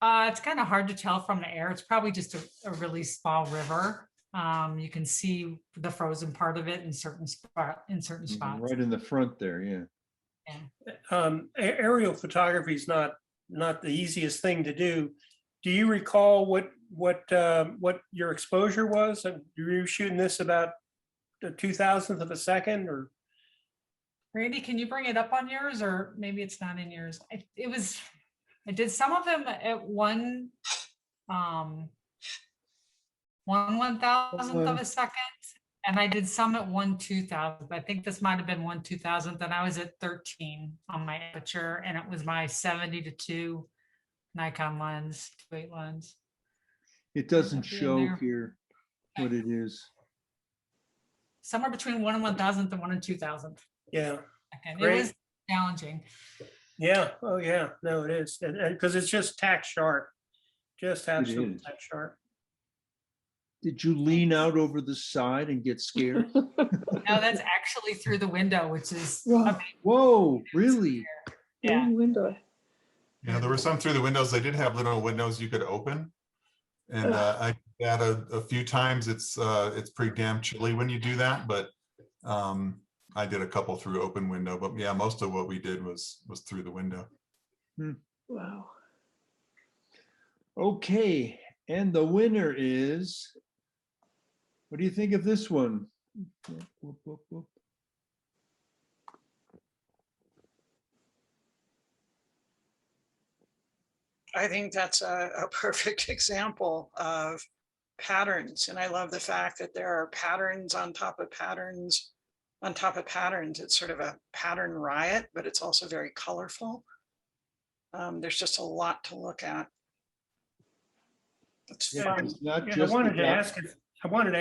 [SPEAKER 10] It's kind of hard to tell from the air. It's probably just a really small river. You can see the frozen part of it in certain spots.
[SPEAKER 1] Right in the front there, yeah.
[SPEAKER 9] aerial photography is not the easiest thing to do. Do you recall what your exposure was? And you were shooting this about the 2,000th of a second, or?
[SPEAKER 10] Randy, can you bring it up on yours, or maybe it's not in yours? I did some of them at one 1/1000th of a second, and I did some at 1/2000th. I think this might have been 1/2000th, and I was at 13 on my aperture, and it was my 70-2 Nikon lens, 2.8 lens.
[SPEAKER 1] It doesn't
[SPEAKER 10] Might be in
[SPEAKER 1] show
[SPEAKER 10] there.
[SPEAKER 1] here what it is.
[SPEAKER 10] Somewhere between 1 1,000th and 1 2,000th.
[SPEAKER 9] Yeah.
[SPEAKER 10] It
[SPEAKER 9] Great.
[SPEAKER 10] was challenging.
[SPEAKER 9] Yeah. Oh, yeah. No, it is. Because it's just tack sharp. Just absolutely
[SPEAKER 1] is.
[SPEAKER 9] tack sharp.
[SPEAKER 1] Did you lean out over the side and get scared?
[SPEAKER 10] No, that's actually through the window, which is
[SPEAKER 7] Wow.
[SPEAKER 10] amazing.
[SPEAKER 1] Whoa, really?
[SPEAKER 10] Yeah.
[SPEAKER 7] Window.
[SPEAKER 2] Yeah, there were some through the windows. They did have little windows you could open. And I did that a few times. It's pretty damn chilly when you do that, but I did a couple through open window. But yeah, most of what we did was through the window.
[SPEAKER 7] Wow.
[SPEAKER 1] Okay, and the winner is, what do you think of this one? Whoop, whoop, whoop.
[SPEAKER 5] I think that's a perfect example of patterns. And I love the fact that there are patterns on top of patterns on top of patterns. It's sort of a pattern riot, but it's also very colorful. There's just a lot to look at. It's
[SPEAKER 1] Yeah,
[SPEAKER 5] fun.
[SPEAKER 1] it's not
[SPEAKER 9] Yeah,
[SPEAKER 1] just
[SPEAKER 9] I wanted to
[SPEAKER 1] about-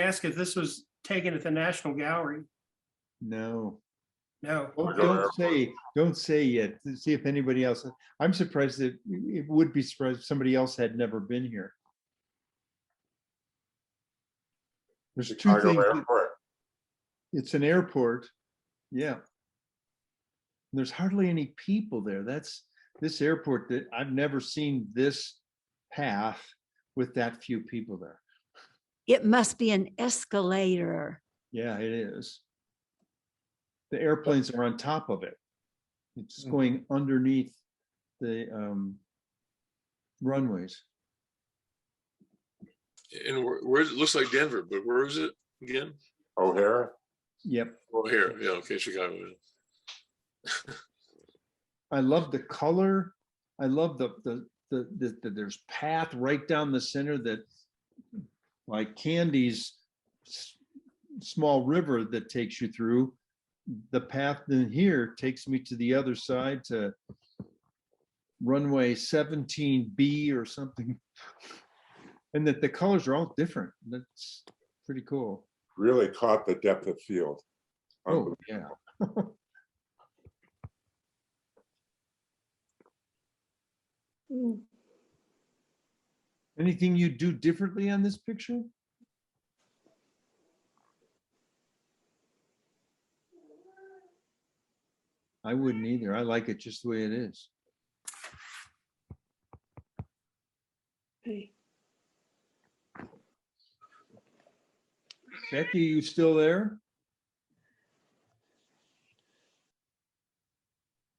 [SPEAKER 9] ask if this was taken at the National Gallery.
[SPEAKER 1] No.
[SPEAKER 9] No.
[SPEAKER 1] Don't say yet. See if anybody else. I'm surprised that it would be surprised if somebody else had never been here. There's two
[SPEAKER 12] Chicago
[SPEAKER 1] things.
[SPEAKER 12] Airport.
[SPEAKER 1] It's an airport. Yeah. And there's hardly any people there. That's this airport that I've never seen this path with that few people there.
[SPEAKER 4] It must be an escalator.
[SPEAKER 1] Yeah, it is. The airplanes are on top of it. It's going underneath the runways.
[SPEAKER 11] And where it looks like Denver, but where is it again?
[SPEAKER 12] O'Hare.
[SPEAKER 1] Yep.
[SPEAKER 11] Oh, here. Yeah. Okay. Chicago.
[SPEAKER 1] I love the color. I love the there's path right down the center that, like Candy's small river that takes you through. The path in here takes me to the other side to runway 17B or something. And that the colors are all different. That's pretty cool.
[SPEAKER 12] Really caught the depth of field.
[SPEAKER 1] Oh, yeah. Anything you do differently on this picture? I wouldn't either. I like it just the way it is.
[SPEAKER 7] Hey.
[SPEAKER 1] Becky, you still there?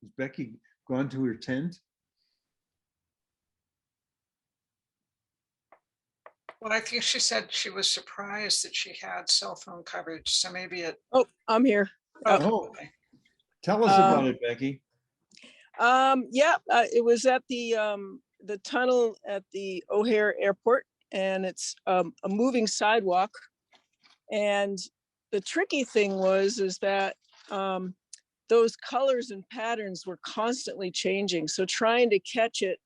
[SPEAKER 1] Has Becky gone to her tent?
[SPEAKER 5] Well, I think she said she was surprised that she had cell phone coverage, so maybe it.
[SPEAKER 14] Oh, I'm here.
[SPEAKER 1] Oh,
[SPEAKER 5] Okay.
[SPEAKER 1] tell us about it, Becky.
[SPEAKER 14] Yeah, it was at the tunnel at the O'Hare Airport, and it's a moving sidewalk. And the tricky thing is that those colors and patterns were constantly changing. So trying to catch it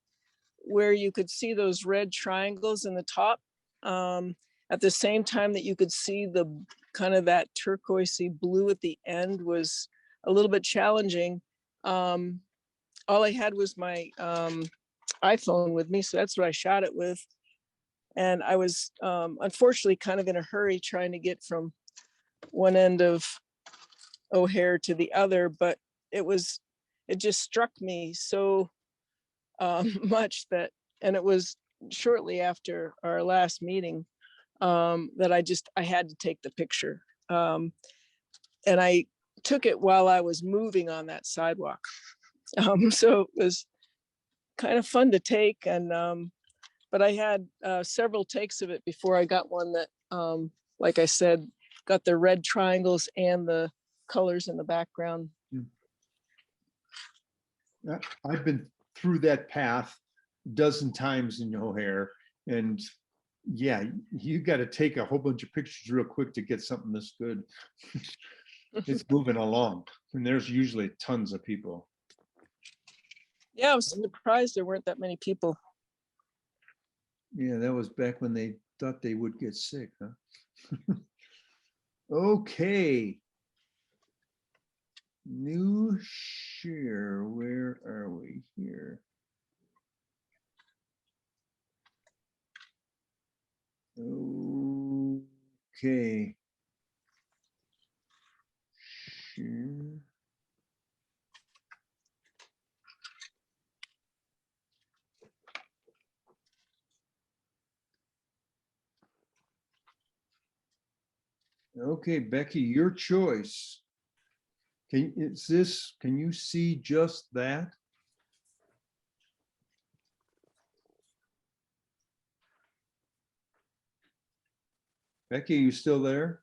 [SPEAKER 14] where you could see those red triangles in the top, at the same time that you could see the kind of that turquoisey blue at the end was a little bit challenging. All I had was my iPhone with me, so that's what I shot it with. And I was unfortunately kind of in a hurry trying to get from one end of O'Hare to the other, but it just struck me so much that, and it was shortly after our last meeting, that I had to take the picture. And I took it while I was moving on that sidewalk. So it was kind of fun to take, and but I had several takes of it before I got one that, like I said, got the red triangles and the colors in the background.
[SPEAKER 1] I've been through that path a dozen times in O'Hare, and yeah, you got to take a whole bunch of pictures real quick to get something this good. It's moving along, and there's usually tons of people.
[SPEAKER 14] Yeah, I was surprised there weren't that many people.
[SPEAKER 1] Yeah, that was back when they thought they would get sick, huh? Okay. New share, where are we here? Okay. Share. Okay, Becky, your choice. Can you see just that? Becky, you still there?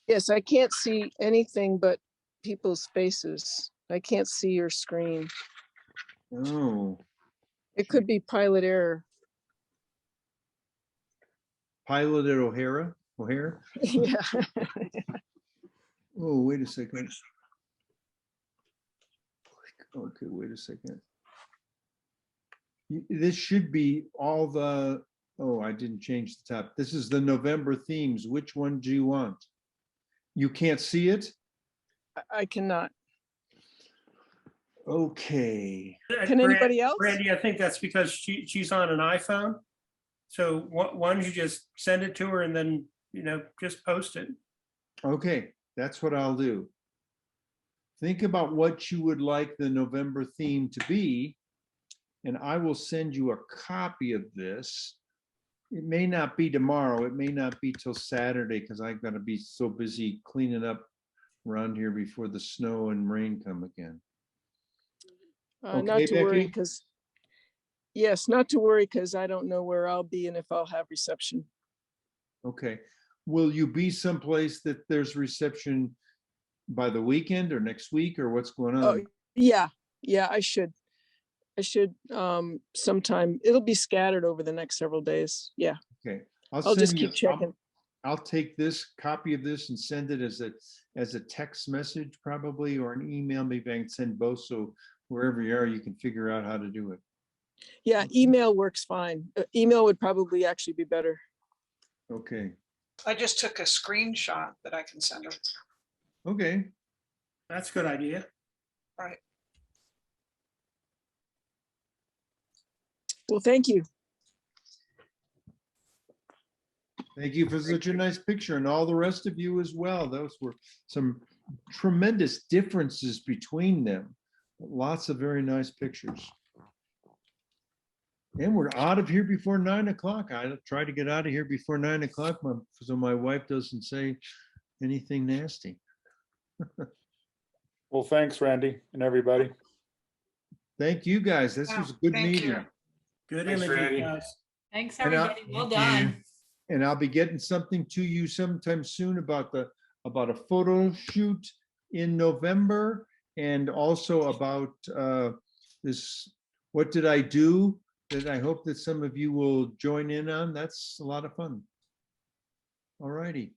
[SPEAKER 14] Yes, I can't see anything but people's faces. I can't see your screen.
[SPEAKER 1] Oh,
[SPEAKER 14] It could be pilot error.
[SPEAKER 1] pilot at O'Hare?
[SPEAKER 14] Yeah.
[SPEAKER 1] Oh, wait a second. Okay, wait a second. This should be all the, oh, I didn't change the top. This is the November themes. Which one do you want? You can't see it?
[SPEAKER 14] I cannot.
[SPEAKER 1] Okay.
[SPEAKER 14] Can anybody else?
[SPEAKER 9] Randy, I think that's because she's on an iPhone. So why don't you just send it to her and then, just post it?
[SPEAKER 1] Okay, that's what I'll do. Think about what you would like the November theme to be, and I will send you a copy of this. It may not be tomorrow. It may not be till Saturday because I'm going to be so busy cleaning up around here before the snow and rain come again.
[SPEAKER 14] Not to worry, because yes, not to worry, because I don't know where I'll be and if I'll have reception.
[SPEAKER 1] Okay. Will you be someplace that there's reception by the weekend or next week, or what's going on?
[SPEAKER 14] Oh, yeah. I should sometime. It'll be scattered over the next several days. Yeah.
[SPEAKER 1] Okay.
[SPEAKER 14] I'll just keep checking.
[SPEAKER 1] I'll take this copy of this and send it as a text message probably, or an email. Maybe I can send both, so wherever you are, you can figure out how to do it.
[SPEAKER 14] Yeah, email works fine. Email would probably actually be better.
[SPEAKER 1] Okay.
[SPEAKER 5] I just took a screenshot that I can send her.
[SPEAKER 1] Okay.
[SPEAKER 9] That's a good idea.
[SPEAKER 5] Right.
[SPEAKER 14] Well, thank you.
[SPEAKER 1] Thank you for such a nice picture, and all the rest of you as well. Those were some tremendous differences between them. Lots of very nice pictures. And we're out of here before 9 o'clock. I try to get out of here before 9 o'clock so my wife doesn't say anything nasty.
[SPEAKER 6] Well, thanks, Randy, and everybody.
[SPEAKER 1] Thank you, guys. This was a good
[SPEAKER 5] Thank
[SPEAKER 1] meeting.
[SPEAKER 5] you.
[SPEAKER 9] Good
[SPEAKER 3] Thanks,
[SPEAKER 9] imaging,
[SPEAKER 3] Randy.
[SPEAKER 9] guys.
[SPEAKER 10] Thanks,
[SPEAKER 1] And I-
[SPEAKER 10] everybody. Well
[SPEAKER 2] Thank you.
[SPEAKER 10] done.
[SPEAKER 1] And I'll be getting something to you sometime soon about a photo shoot in November, and also about this, what did I do? That I hope that some of you will join in on. That's a lot of fun. All righty.